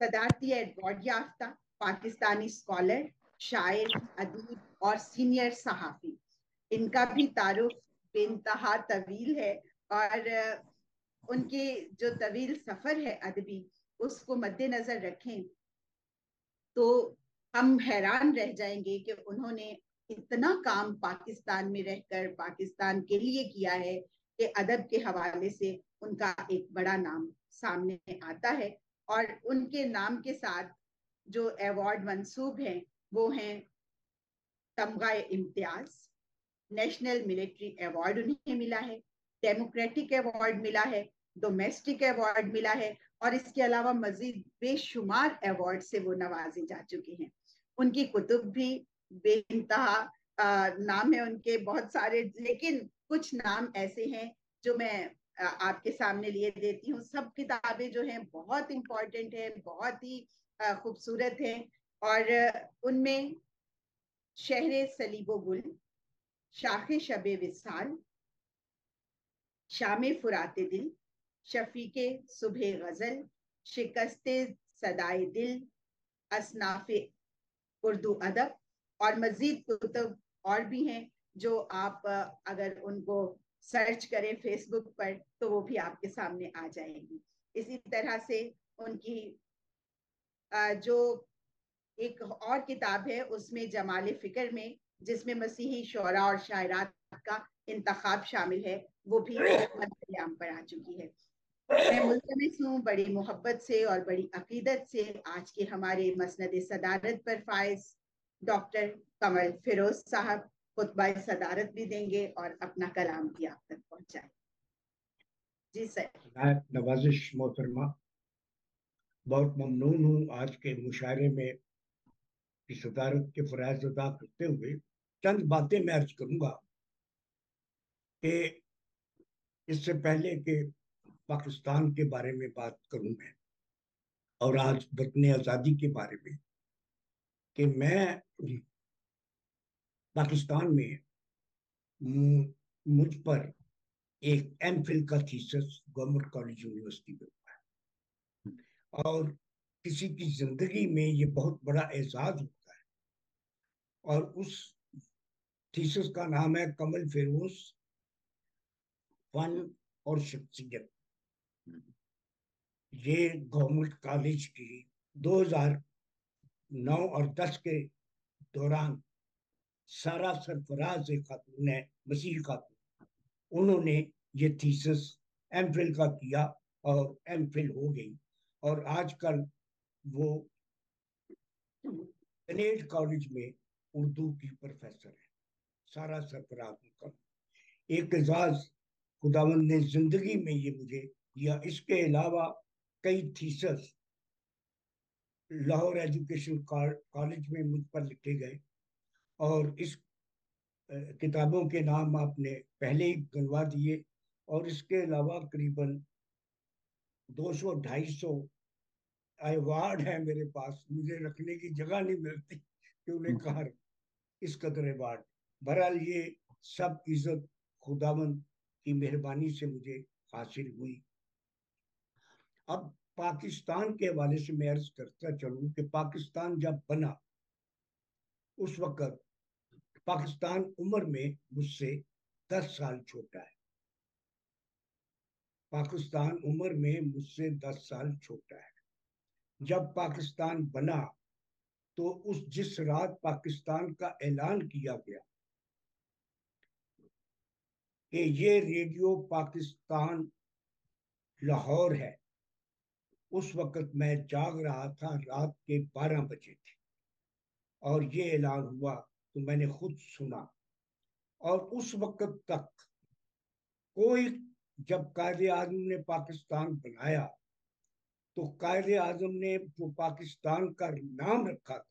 सदारती अवार्ड याफ्ता पाकिस्तानी स्कॉलर, शायर, अदीब और सीनियर सहाफ़ी। इनका भी तारुफ बेइंतहा तवील है, और उनके जो तवील सफ़र है अदबी, उसको मद्देनज़र रखें तो हम हैरान रह जाएंगे कि उन्होंने इतना काम पाकिस्तान में रहकर पाकिस्तान के लिए किया है कि अदब के हवाले से उनका एक बड़ा नाम सामने आता है। और उनके नाम के साथ जो अवार्ड मंसूब हैं वो हैं तमगा इम्तियाज, नेशनल मिलिट्री अवार्ड उन्हें मिला है, डेमोक्रेटिक अवार्ड मिला है, डोमेस्टिक अवार्ड मिला है, और इसके अलावा मजीद बेशुमार अवार्ड से वो नवाजे जा चुके हैं। उनकी कुतुब भी बेइंतहा नाम है उनके बहुत सारे, लेकिन कुछ नाम ऐसे हैं जो मैं आपके सामने लिए देती हूँ। सब किताबें जो हैं बहुत इंपॉर्टेंट हैं, बहुत ही खूबसूरत हैं, और उनमें शहरे सलीबो गुल, शाखे शबे विसाल, शामे फुराते दिल, शफीके सुबह गजल, शिकस्ते सदाए दिल, असनाफे उर्दू अदब, और मजीद कुतुब और भी हैं जो आप अगर उनको सर्च करें फेसबुक पर तो वो भी आपके सामने आ जाएंगी। इसी तरह से उनकी जो एक और किताब है उसमें जमाले फिक्र में, जिसमें मसीही शोरा और शायरात का इंतखाब शामिल है, वो भी मंजर आम पर आ चुकी है। मैं मुल्तमिस हूँ बड़ी मोहब्बत से और बड़ी अकीदत से आज के हमारे मसनद सदारत पर फाइज डॉक्टर कमल फिरोज साहब खुतबा सदारत भी देंगे और अपना कलाम भी आप तक पहुंचाए। जी सर। नवाजिश मोहतरमा, बहुत ममनून हूँ आज के मुशायरे में की सदारत के फराइज अदा करते हुए चंद बातें मैं अर्ज करूंगा कि इससे पहले कि पाकिस्तान के बारे में बात करूं मैं और आज वतन आज़ादी के बारे में, कि मैं पाकिस्तान में मुझ पर एक एमफिल का थीसिस गवर्नमेंट कॉलेज यूनिवर्सिटी में हुआ है और किसी की जिंदगी में ये बहुत बड़ा एजाज होता है और उस थीसिस का नाम है कमल फिरोज फन और शख्सियत। ये गवर्नमेंट कॉलेज की 2009 और 10 के दौरान सारा सरफराज एक खातून है, मसीह खातून, उन्होंने ये थीसिस एमफिल का किया और एमफिल हो गई और आजकल वो कनेड कॉलेज में उर्दू की प्रोफेसर है। सारा सरफराज उनका एक एजाज खुदावंद ने जिंदगी में ये मुझे दिया। इसके अलावा कई थीसिस लाहौर एजुकेशन कॉलेज में मुझ पर लिखे गए और इस किताबों के नाम आपने पहले ही गिनवा दिए और इसके अलावा करीबन 200-250 अवार्ड है मेरे पास। मुझे रखने की जगह नहीं मिलती कि उन्हें कहाँ रख, इस कदर अवार्ड। बहरहाल ये सब इज्जत खुदावंद की मेहरबानी से मुझे हासिल हुई। अब पाकिस्तान के हवाले से मैं अर्ज करता चलूं कि पाकिस्तान जब बना उस वक्त पाकिस्तान उम्र में मुझसे 10 साल छोटा है। पाकिस्तान उम्र में मुझसे 10 साल छोटा है। जब पाकिस्तान बना तो जिस रात पाकिस्तान का ऐलान किया गया कि ये रेडियो पाकिस्तान लाहौर है, उस वक्त मैं जाग रहा था, रात के 12 बजे थे और ये ऐलान हुआ तो मैंने खुद सुना। और उस वक्त तक कोई, जब कायदे आजम ने पाकिस्तान बनाया तो कायदे आजम ने जो पाकिस्तान का नाम रखा था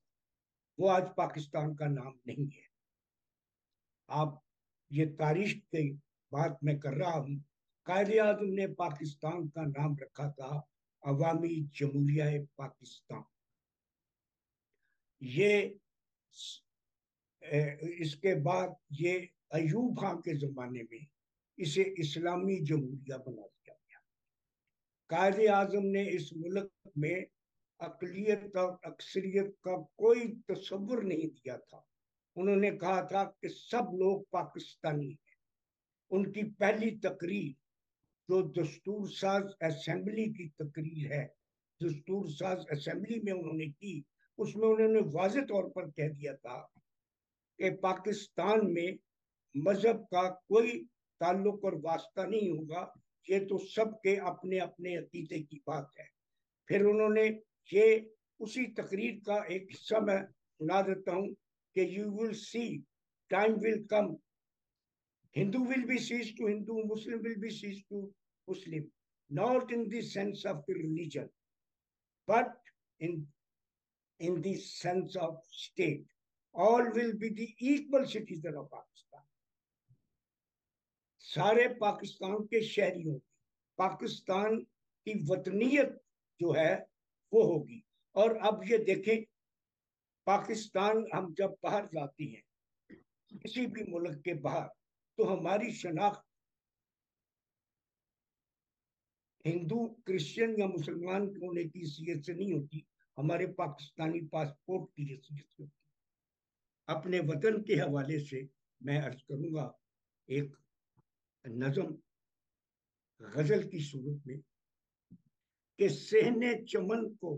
वो आज पाकिस्तान का नाम नहीं है। आप ये तारीख की बात मैं कर रहा हूँ। कायदे आजम ने पाकिस्तान का नाम रखा था अवामी जमहूरिया पाकिस्तान। ये इसके बाद ये अयूब खान के जमाने में इसे इस्लामी जमहूरिया बना दिया गया। कायदे आजम ने इस मुल्क में अकलियत और अक्सरियत का कोई तस्वुर नहीं दिया था। उन्होंने कहा था कि सब लोग पाकिस्तानी हैं। उनकी पहली तकरीर जो दस्तूर साज असेंबली की तकरीर है, दस्तूर साज असेंबली में उन्होंने की, उसमें उन्होंने वाज़ेह तौर पर कह दिया था कि पाकिस्तान में मजहब का कोई ताल्लुक और वास्ता नहीं होगा, ये तो सबके अपने अपने अकीदे की बात है। फिर उन्होंने ये उसी तकरीर का एक हिस्सा मैं सुना देता हूँ कि you will see, time will come, Hindu will be ceased to Hindu, Muslim will be ceased to Muslim, not in the sense of the religion, but in the sense of state. All will be the equal citizen of Pakistan. सारे पाकिस्तान के शहरियों की पाकिस्तान की वतनीयत जो है वो होगी। और अब ये देखें, पाकिस्तान हम जब बाहर जाते हैं किसी भी मुल्क के बाहर, तो हमारी शनाख्त हिंदू, क्रिश्चियन या मुसलमान होने की हैसियत से नहीं होती, हमारे पाकिस्तानी पासपोर्ट की हैसियत से होती। अपने वतन के हवाले से मैं अर्ज करूंगा एक नज़म गजल की सूरत में कि सहने चमन को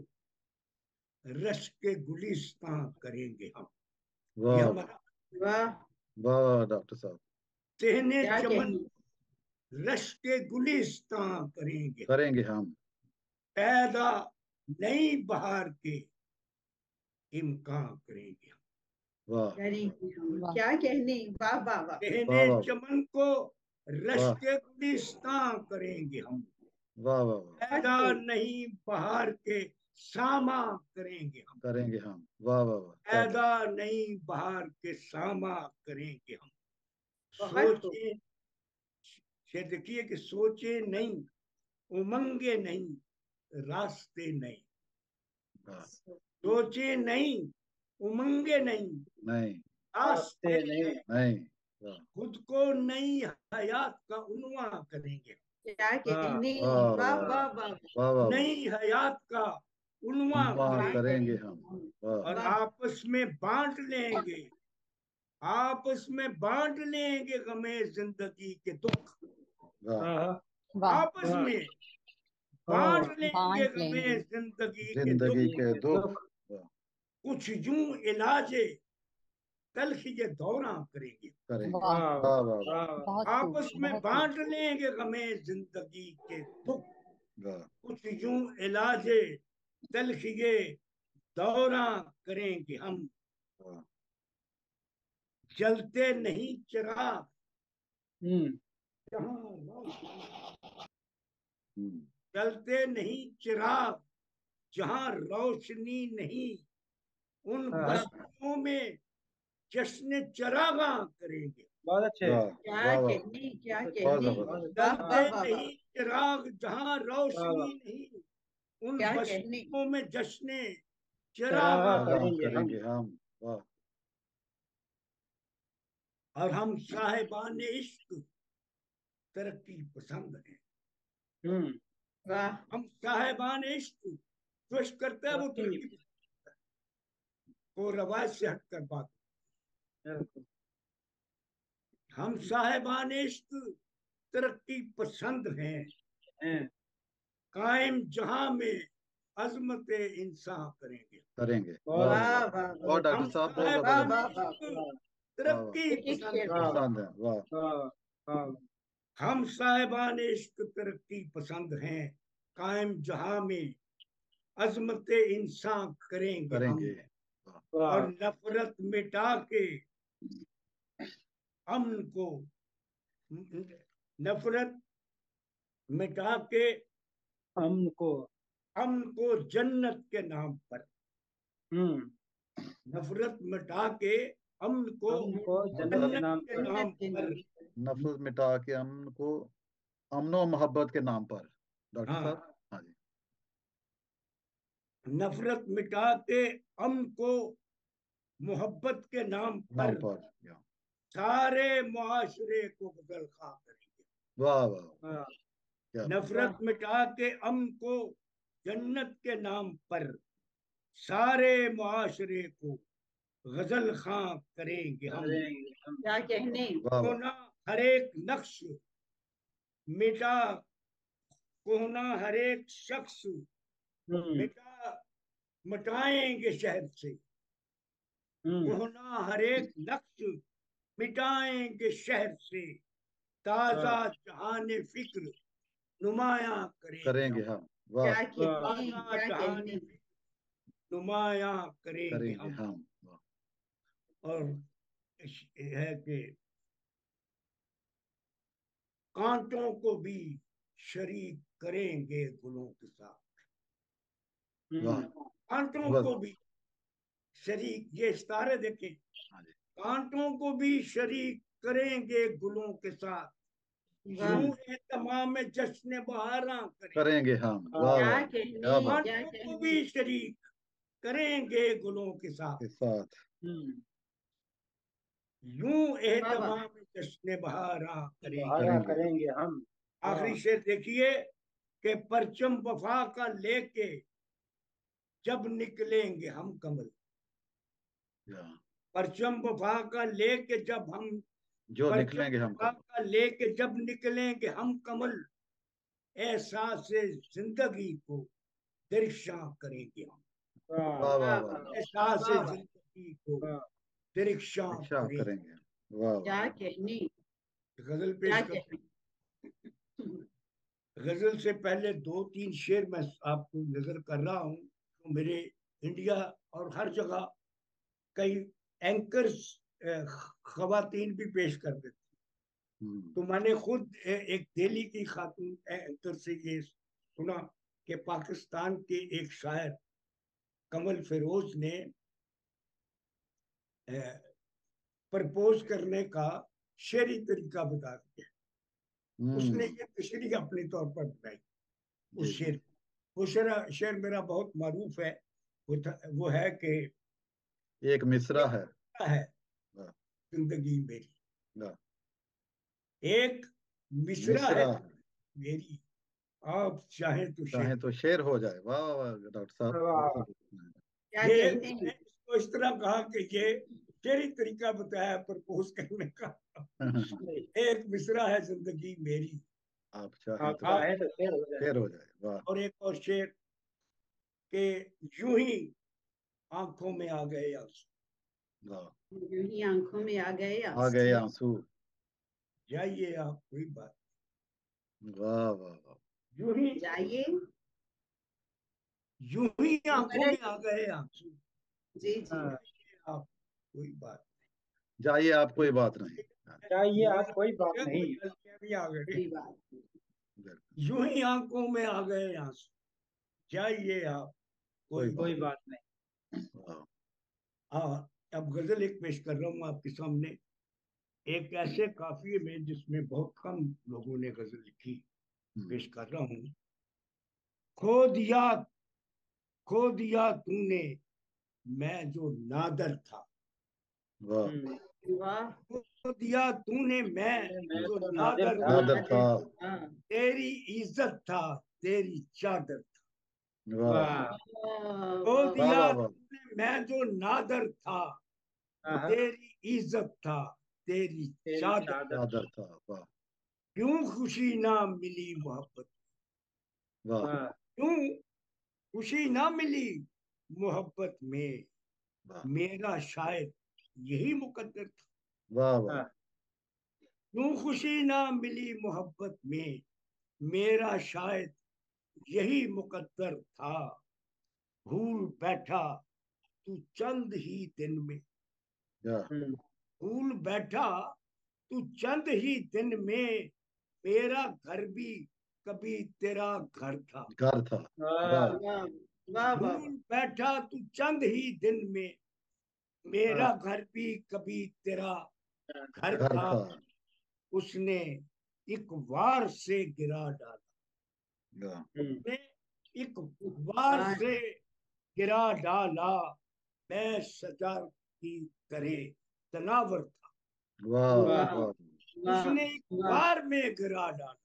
रश के गुलिस्तां करेंगे हम। वाह वाह वाह डॉक्टर साहब, सहने चमन रश्ते गुलिस्तां करेंगे करेंगे हम। पैदा नई बहार के इम्कान करेंगे हम। वाह करेंगे हम, क्या कहने, वाह वाह वाह। कहने वाह चमन को वाह रश्ते गुलिस्तां करेंगे हम। वाह वाह वाह पैदा नई बहार के सामा करेंगे हम। करेंगे हम। वाह वाह वाह क्या बात। पैदा नई बहार के सामा करेंगे हम। बहुत खूब। सोचे ये देखिए कि सोचे नहीं, उमंगे नहीं, रास्ते नहीं। वाह सोचे नहीं, उमंगे नहीं, नहीं रास्ते नहीं। नहीं। वाह खुद को नई हयात का उन्वान करेंगे। क्या कहने, वाह वाह वाह वाह वाह। वाह वाह नई हयात का उन्वान उन्वान करेंगे करेंगे हम। वाह और वाह आपस में बांट लेंगे, आपस में बांट लेंगे गमे जिंदगी के दुख। वाह वाह आपस में बांट लेंगे बांट गमे लेंगे जिंदगी के जिंदगी दुख। के दुख। वाह कुछ यूं इलाजे तल्ख ये दौरा करेंगे। करेंगे। वाह वाह वाह वाह बहुत खूब आपस में बहुत खूब। बांट लेंगे गमे जिंदगी के दुख। वाह कुछ यूं इलाजे तल्ख ये दौरा करेंगे हम। वाह जलते नहीं चिराग जहां रोशनी, हम्म, जलते नहीं चिराग जहां रोशनी नहीं। उन बस्तियों में जश्न चरागा करेंगे। बहुत अच्छे। वाह क्या वाह वाह कहने, क्या बहुत कहने, जबरदस्त। वाह वाह जलते वाह वाह। नहीं चिराग जहां रोशनी नहीं। उन क्या कहने, बस्तियों में जश्न चरागा चरागा करेंगे हम। करेंगे हम। वाह और हम साहिबान इश्क तरक्की पसंद हैं। वाह हम साहिबान इश्क जो इश्क करता है वो तरक्की पसंद है। वो रवाज से हटकर बात। हम साहिबान इश्क तरक्की पसंद हैं। कायम जहां में अजमत इंसान करेंगे। करेंगे। वाह वाह वाह वाह वाह। वाह डॉक्टर हम साहब बहुत वाह जबरदस्त। वाह साहिबान वाह। इश्क वाह वाह तरक्की एक एक पसंद शेर हैं। पसंद है। वाह हम साहिबान इश्क तरक्की पसंद हैं। कायम जहां में अजमत इंसान करेंगे हम। करेंगे। वाह और नफरत मिटा के अमन को, नफरत मिटा के अमन को जन्नत के नाम पर। नफरत मिटा के अमन को मतलब जन्नत के नाम जन्नत के पर। नाम। नफरत मिटा के अमन को अमनो मोहब्बत के नाम पर। डॉक्टर हाँ, साहब। हाँ जी। नफरत मिटा के अमन को मोहब्बत के नाम नाम पर पर। या। सारे मुआशरे को बदल खा करेंगे। वाह वाह क्या नफरत मिटा के अमन को जन्नत के नाम पर सारे मुआशरे को गजल खां करेंगे हम। क्या कहने, वाह वाह कोना हर एक नक्श मिटा, कोना हर एक शख्स मिटा मिटाएंगे शहर से। कोना हर एक नक्श मिटाएंगे शहर से। ताजा जहान फिक्र नुमाया करेंगे करेंगे हम। हम। वाह क्या कहने, ताजा क्या जहान कहने। फिक्र नुमाया करेंगे करेंगे हम। हम। वाह और है कि कांटों को भी शरीक करेंगे गुलों के साथ। वाह कांटों बस। को भी शरीक, ये सितारे देखें, हाँ जी। कांटों को भी शरीक करेंगे गुलों के साथ। वाह यूं एहतमाम जश्न बहारा करेंगे। करेंगे हम। वाह क्या वाह कहने, क्या बात क्या कांटों को कहने। भी शरीक करेंगे गुलों के साथ। के साथ। यूं वाह वाह एहतमाम जश्न बहारा बहारा करेंगे। करेंगे हम। आखिरी शेर देखिए कि परचम वफा का लेके जब निकलेंगे हम कमल। या। परचम वफा का लेके जब हम, जो परचम निकलेंगे हम वफा कब। का लेके जब निकलेंगे हम कमल। एहसास जिंदगी को दरिक्षा करेंगे हम। वाह वाह वाह वाह वाह एहसास वाह वाह। जिंदगी को दरिक्षा शिक्षा करेंगे। करेंगे। वाह वाह क्या कहने, गजल क्या पेश कर। कहने। गजल से पहले 2-3 शेर मैं आपको नजर कर रहा हूँ। तो मेरे इंडिया और हर जगह कई एंकर्स खवातीन भी पेश कर देती। तो मैंने खुद एक दिल्ली की खातून एंकर से ये सुना कि पाकिस्तान के एक शायर कमल फिरोज ने प्रपोज करने का शेरी तरीका बता दिया। उसने ये तशरीह अपने तौर पर बताई उस शेर। वो शेर मेरा बहुत मारूफ है। वो है कि एक मिसरा है जिंदगी मेरी, एक मिसरा है मेरी, आप चाहे तो शेर हो जाए। वाह वाह डॉक्टर साहब, ये इसको इस तरह कहा कि ये शेरी तरीका बताया प्रपोज करने का। एक मिसरा है जिंदगी मेरी, आप चाहे तो शेर हो जाए। वाह। और एक और शेर के यूं ही आंखों में आ गए आंसू, यूं ही आंखों में आ गए आंसू, जाइए आप कोई बात। वाह वाह वाह। यूं ही जाइए, यूं ही आंखों में आ गए आंसू, जी जी, आप कोई बात नहीं, जाइए आप कोई बात नहीं, जाइए आप कोई बात नहीं, आ गए। यूं ही आंखों में आ गए आंसू, जाइए आप कोई बात नहीं। हाँ, अब गजल एक पेश कर रहा हूँ आपके सामने, एक ऐसे काफिये में जिसमें बहुत कम लोगों ने गजल लिखी, पेश कर रहा हूँ। खो दिया तूने मैं जो नादर था, खो दिया तूने मैं जो नादर था, तेरी इज्जत था तेरी चादर था। खो दिया तूने मैं जो नादर था, तेरी इज्जत था तेरी चादर था। क्यों खुशी ना मिली मोहब्बत, क्यों खुशी ना मिली मोहब्बत में, मेरा शायद यही मुकद्दर था। वाह वाह। क्यों खुशी ना मिली मोहब्बत में, मेरा शायद यही मुकद्दर था। भूल बैठा तू चंद ही दिन में, भूल बैठा तू चंद ही दिन में, मेरा घर भी कभी तेरा घर था। भूल बैठा तू चंद ही दिन में, मेरा घर भी कभी तेरा घर था। उसने एक वार से गिरा डाला, उसने एक वार से गिरा डाला, मैं सजा की तरह तनावर था। उसने एक वार में गिरा डाला,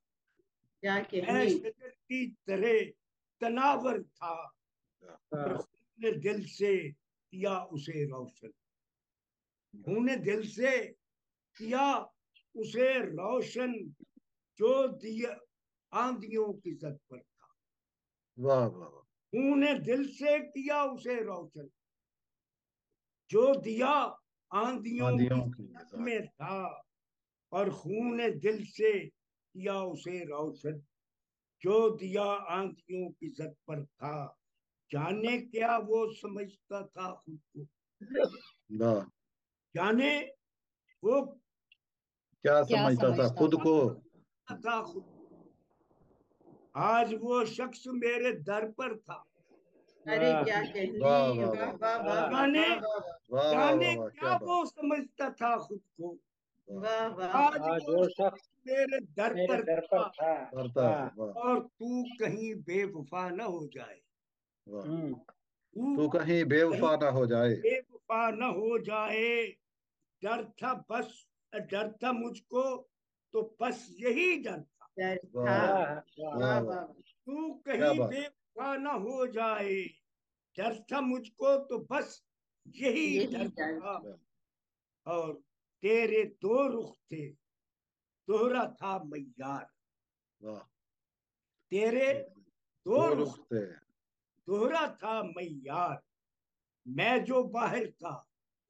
मैं सजा की तरह तनावर था, पर खून दिल से किया उसे रोशन, खून दिल से किया उसे रोशन, जो दिया आंधियों की जद पर था। वाह वाह। खून दिल से किया उसे रोशन, जो दिया आंधियों की जद में था, और खून दिल से किया उसे रोशन, जो दिया आंधियों की जद पर था। जाने क्या वो समझता था खुद को, जाने वो क्या समझता था खुद को, आज वो शख्स मेरे दर पर था। अरे क्या कहने, जाने क्या वो समझता था खुद को, आज वो शख्स मेरे दर पर था। और तू कहीं बेवफा न हो जाए, तू कहीं बेवफा ना हो जाए, बेवफा न हो जाए, डर था बस, डर था मुझको तो बस यही डर था। तू कहीं बेवफा न हो जाए, डर था मुझको तो बस यही डर था। और तेरे दो रुख थे दोहरा था मैयार, तेरे दो रुख थे दोहरा था मैयार, मैं जो बाहर था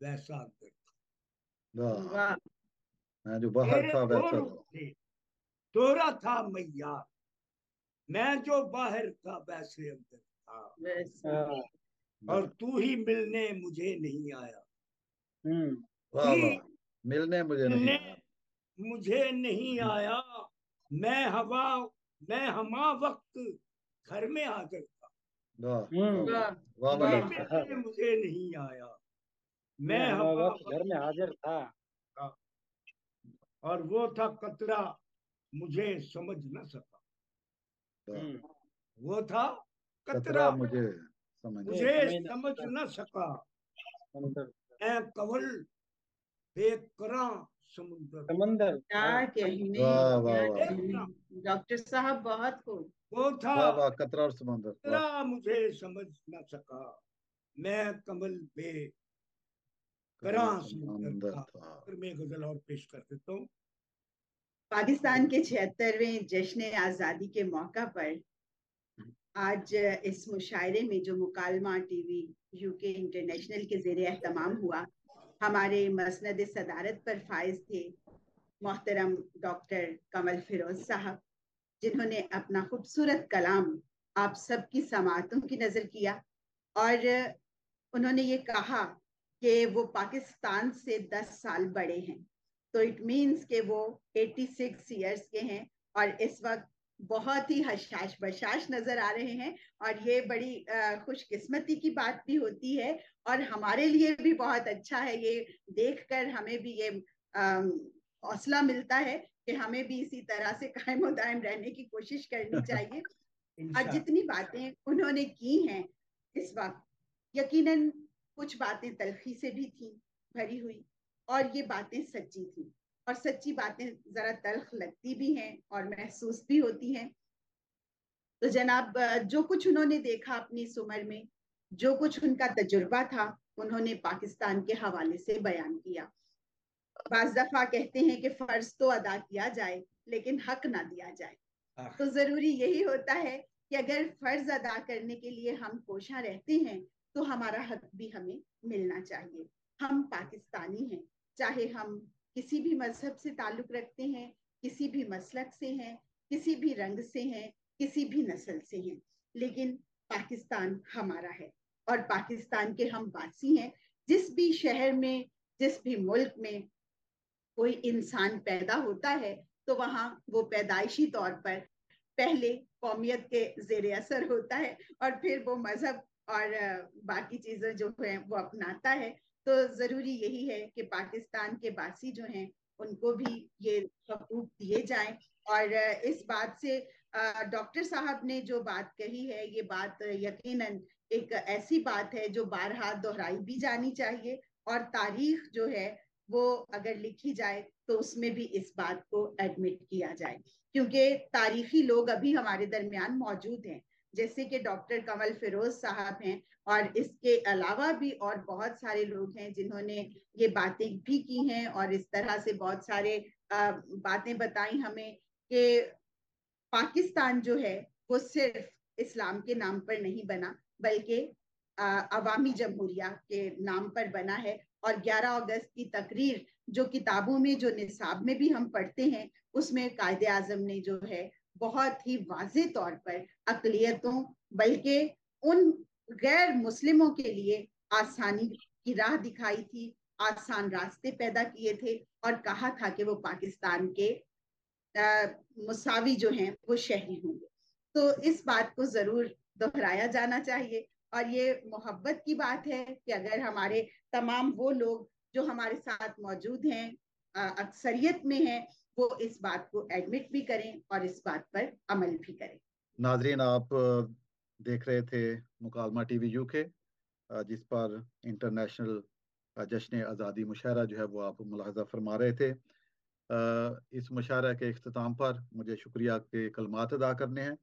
वैसा अंदर था। मैं जो बाहर था वैसा रुख थे तोरा था मैया, मैं जो बाहर था वैसे अंदर था, और तू ही मिलने मुझे नहीं आया। वाह वाह, मिलने मुझे नहीं मिलने आया। मुझे नहीं आया, मैं हवा मैं हमा वक्त घर में हाजिर था। वाह वाह वाह तू ही डॉक्टर साहब। मिलने मुझे नहीं आया, मैं मैं हमा हवा वक्त घर में हाजिर था। वक्त। और वो था कतरा मुझे समझ न सका। वो था कतरा कतरा मुझे समझ मुझे समझ न सका, मैं कवल बेकरां समुंदर। क्या कहने, वाह वाह क्या वाह कहने डॉक्टर साहब, बहुत खूब। वो था वाह वाह, कतरा और समंदर, वाह। कतरा मुझे समझ न सका, मैं कमल बेकरां कतरा समुंदर समंदर था। था। फिर मैं गजल और पेश कर देता हूँ। पाकिस्तान के 76वें जश्न आज़ादी के मौका पर आज इस मुशायरे में जो मुकालमा टीवी यूके इंटरनेशनल के ज़ेरे एहतमाम हुआ, हमारे मसनद सदारत पर फाइज थे मोहतरम डॉक्टर कमल फिरोज साहब, जिन्होंने अपना खूबसूरत कलाम आप सबकी समातों की नजर किया। और उन्होंने ये कहा कि वो पाकिस्तान से 10 साल बड़े हैं, तो इट मीन्स कि वो 86 ईयर्स के हैं और इस वक्त बहुत ही हशाश बशाश नजर आ रहे हैं। और ये बड़ी खुशकिस्मती की बात भी होती है और हमारे लिए भी बहुत अच्छा है, ये देखकर हमें भी ये हौसला मिलता है कि हमें भी इसी तरह से कायम दायम रहने की कोशिश करनी चाहिए। और जितनी बातें उन्होंने की हैं इस वक्त, यकीनन कुछ बातें तलखी से भी थी भरी हुई और ये बातें सच्ची थी, और सच्ची बातें जरा तल्ख लगती भी हैं और महसूस भी होती हैं। तो जनाब, जो कुछ उन्होंने देखा अपनी इस उम्र में, जो कुछ उनका तजुर्बा था, उन्होंने पाकिस्तान के हवाले से बयान किया। बाज दफा कहते हैं कि फर्ज तो अदा किया जाए लेकिन हक ना दिया जाए। तो जरूरी यही होता है कि अगर फर्ज अदा करने के लिए हम कोशा रहते हैं तो हमारा हक भी हमें मिलना चाहिए। हम पाकिस्तानी हैं, चाहे हम किसी भी मजहब से ताल्लुक रखते हैं, किसी भी मसलक से हैं, किसी भी रंग से हैं, किसी भी नस्ल से हैं, लेकिन पाकिस्तान हमारा है और पाकिस्तान के हम वासी हैं। जिस भी शहर में, जिस भी मुल्क में कोई इंसान पैदा होता है तो वहां वो पैदाइशी तौर पर पहले कौमियत के जेर असर होता है और फिर वो मजहब और बाकी चीजें जो है वो अपनाता है। तो जरूरी यही है कि पाकिस्तान के बासी जो हैं उनको भी ये हकूक दिए जाएं। और इस बात से डॉक्टर साहब ने जो बात कही है, ये बात यकीनन एक ऐसी बात है जो बारहा दोहराई भी जानी चाहिए, और तारीख जो है वो अगर लिखी जाए तो उसमें भी इस बात को एडमिट किया जाए, क्योंकि तारीखी लोग अभी हमारे दरमियान मौजूद हैं, जैसे कि डॉक्टर कमल फिरोज साहब हैं, और इसके अलावा भी और बहुत सारे लोग हैं जिन्होंने ये बातें भी की हैं और इस तरह से बहुत सारे बातें बताई हमें कि पाकिस्तान जो है वो सिर्फ इस्लाम के नाम पर नहीं बना, बल्कि अवामी जमहूरिया के नाम पर बना है। और 11 अगस्त की तकरीर जो किताबों में, जो निसाब में भी हम पढ़ते हैं, उसमें कायदे आजम ने जो है बहुत ही वाज़ेह तौर पर अकलियतों, बल्कि उन गैर मुस्लिमों के लिए आसानी की राह दिखाई थी, आसान रास्ते पैदा किए थे और कहा था कि वो पाकिस्तान के मुसावी जो हैं वो शहरी होंगे। तो इस बात को जरूर दोहराया जाना चाहिए और ये मोहब्बत की बात है कि अगर हमारे तमाम वो लोग जो हमारे साथ मौजूद हैं, अक्सरियत में हैं, वो इस बात को एडमिट भी करें और इस बात पर अमल भी करें। नाजरीन, आप देख रहे थे मुकालमा टीवी यूके, जिस पर इंटरनेशनल जश्न आज़ादी मुशायरा जो है वो आप मुलाहजा फरमा रहे थे। इस मुशायरा के इख्तिताम पर मुझे शुक्रिया के कलमात अदा करने हैं।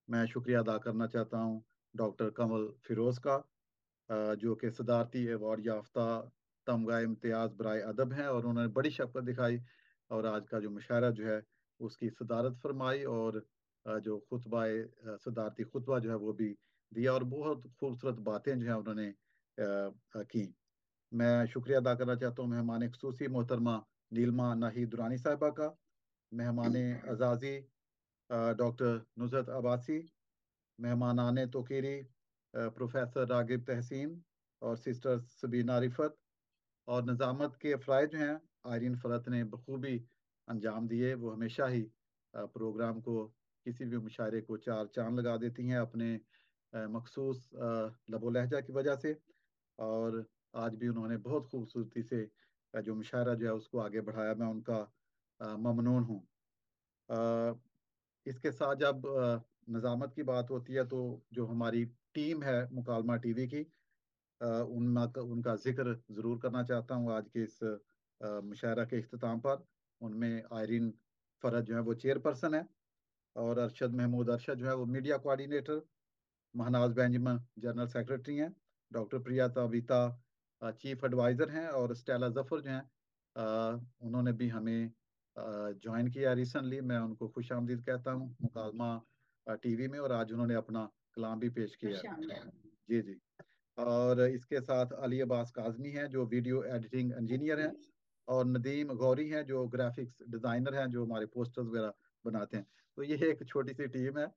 मैं शुक्रिया अदा करना चाहता हूँ डॉक्टर कमल फिरोज का, जो कि सदारती अवार्ड याफ्ता तमगा इम्तियाज़ बराए अदब हैं, और उन्होंने बड़ी शफ़क़त दिखाई और आज का जो मुशायरा जो है उसकी सदारत फरमाई, और जो खुतबाए सदारती खुतबा जो है वो भी दिया, और बहुत खूबसूरत बातें जो है उन्होंने की। मैं शुक्रिया अदा करना चाहता हूँ मेहमान खुसूसी मोहतरमा नीलमा नाही दुरानी साहिबा का, मेहमान अजाजी डॉक्टर नुसरत अब्बासी, मेहमानाने तोकीरी प्रोफेसर रागिब तहसीन और सिस्टर सबीना रिफत, और निज़ामत के फ़राइज़ जो हैं आयरीन फ़रत ने बखूबी अंजाम दिए। वो हमेशा ही प्रोग्राम को, किसी भी मुशायरे को चार चांद लगा देती हैं अपने मखसूस लबो लहजा की वजह से। और आज भी उन्होंने बहुत खूबसूरती से जो मुशायरा जो है उसको आगे बढ़ाया। मैं उनका ममनून हूँ। इसके साथ जब निज़ामत की बात होती है तो जो हमारी टीम है मुकालमा टीवी की, उनका जिक्र ज़रूर करना चाहता हूँ आज के इस मुशायरा के इख्तिताम पर। उनमें आयरीन फ़रत जो है वो चेयरपर्सन है, और अरशद महमूद अरशद जो है वो media coordinator, Mahnaz Benjamin general secretary हैं, doctor Priya Tabitha chief adviser हैं, और स्टेला जफर जो हैं उन्होंने भी हमें ज्वाइन किया रिसेंटली। मैं उनको खुश आमदीद कहता हूँ मुकालमा टीवी में, और आज उन्होंने अपना कलाम भी पेश किया है। जी जी। और इसके साथ अली अब्बास काजमी हैं जो वीडियो एडिटिंग इंजीनियर हैं, और नदीम गौरी हैं जो ग्राफिक्स डिज़ाइनर हैं, जो हमारे पोस्टर्स वगैरह बनाते हैं। तो ये एक छोटी सी टीम है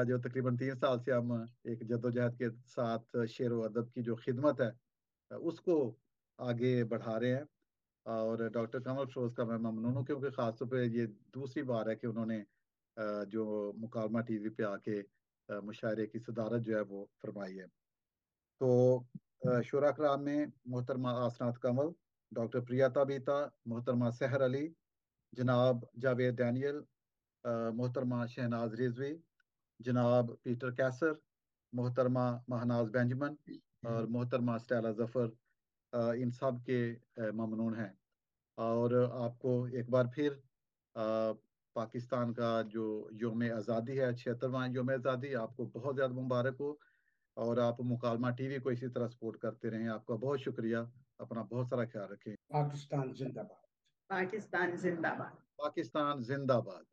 जो तकरीबन 3 साल से हम एक जद्दोजहद के साथ शेर व अदब की जो खिदमत है उसको आगे बढ़ा रहे हैं। और डॉक्टर कमल फरोज का मैं ममनून हूँ, क्योंकि ख़ासतौर पे ये दूसरी बार है कि उन्होंने जो मुकालमा टीवी पे आके मुशायरे की सदारत जो है वो फरमाई है। तो शुरा कराम में मोहतरमा आसनात कमल, डॉक्टर प्रिया ताबिता, मोहतरमा सहर अली, जनाब जावेद डैनियल, मोहतरमा शहनाज रिजवी, जनाब पीटर कैसर, मोहतरमा महनाज बेंजमन और मोहतरमा स्टेला जफर, इन सब के ममनून हैं। और आपको एक बार फिर पाकिस्तान का जो योम आज़ादी है, 76वां योम आज़ादी, आपको बहुत ज़्यादा मुबारक हो। और आप मुकालमा टीवी को इसी तरह सपोर्ट करते रहें। आपका बहुत शुक्रिया। अपना बहुत सारा ख्याल रखें। पाकिस्तान जिंदाबाद। पाकिस्तान जिंदाबाद। पाकिस्तान जिंदाबाद।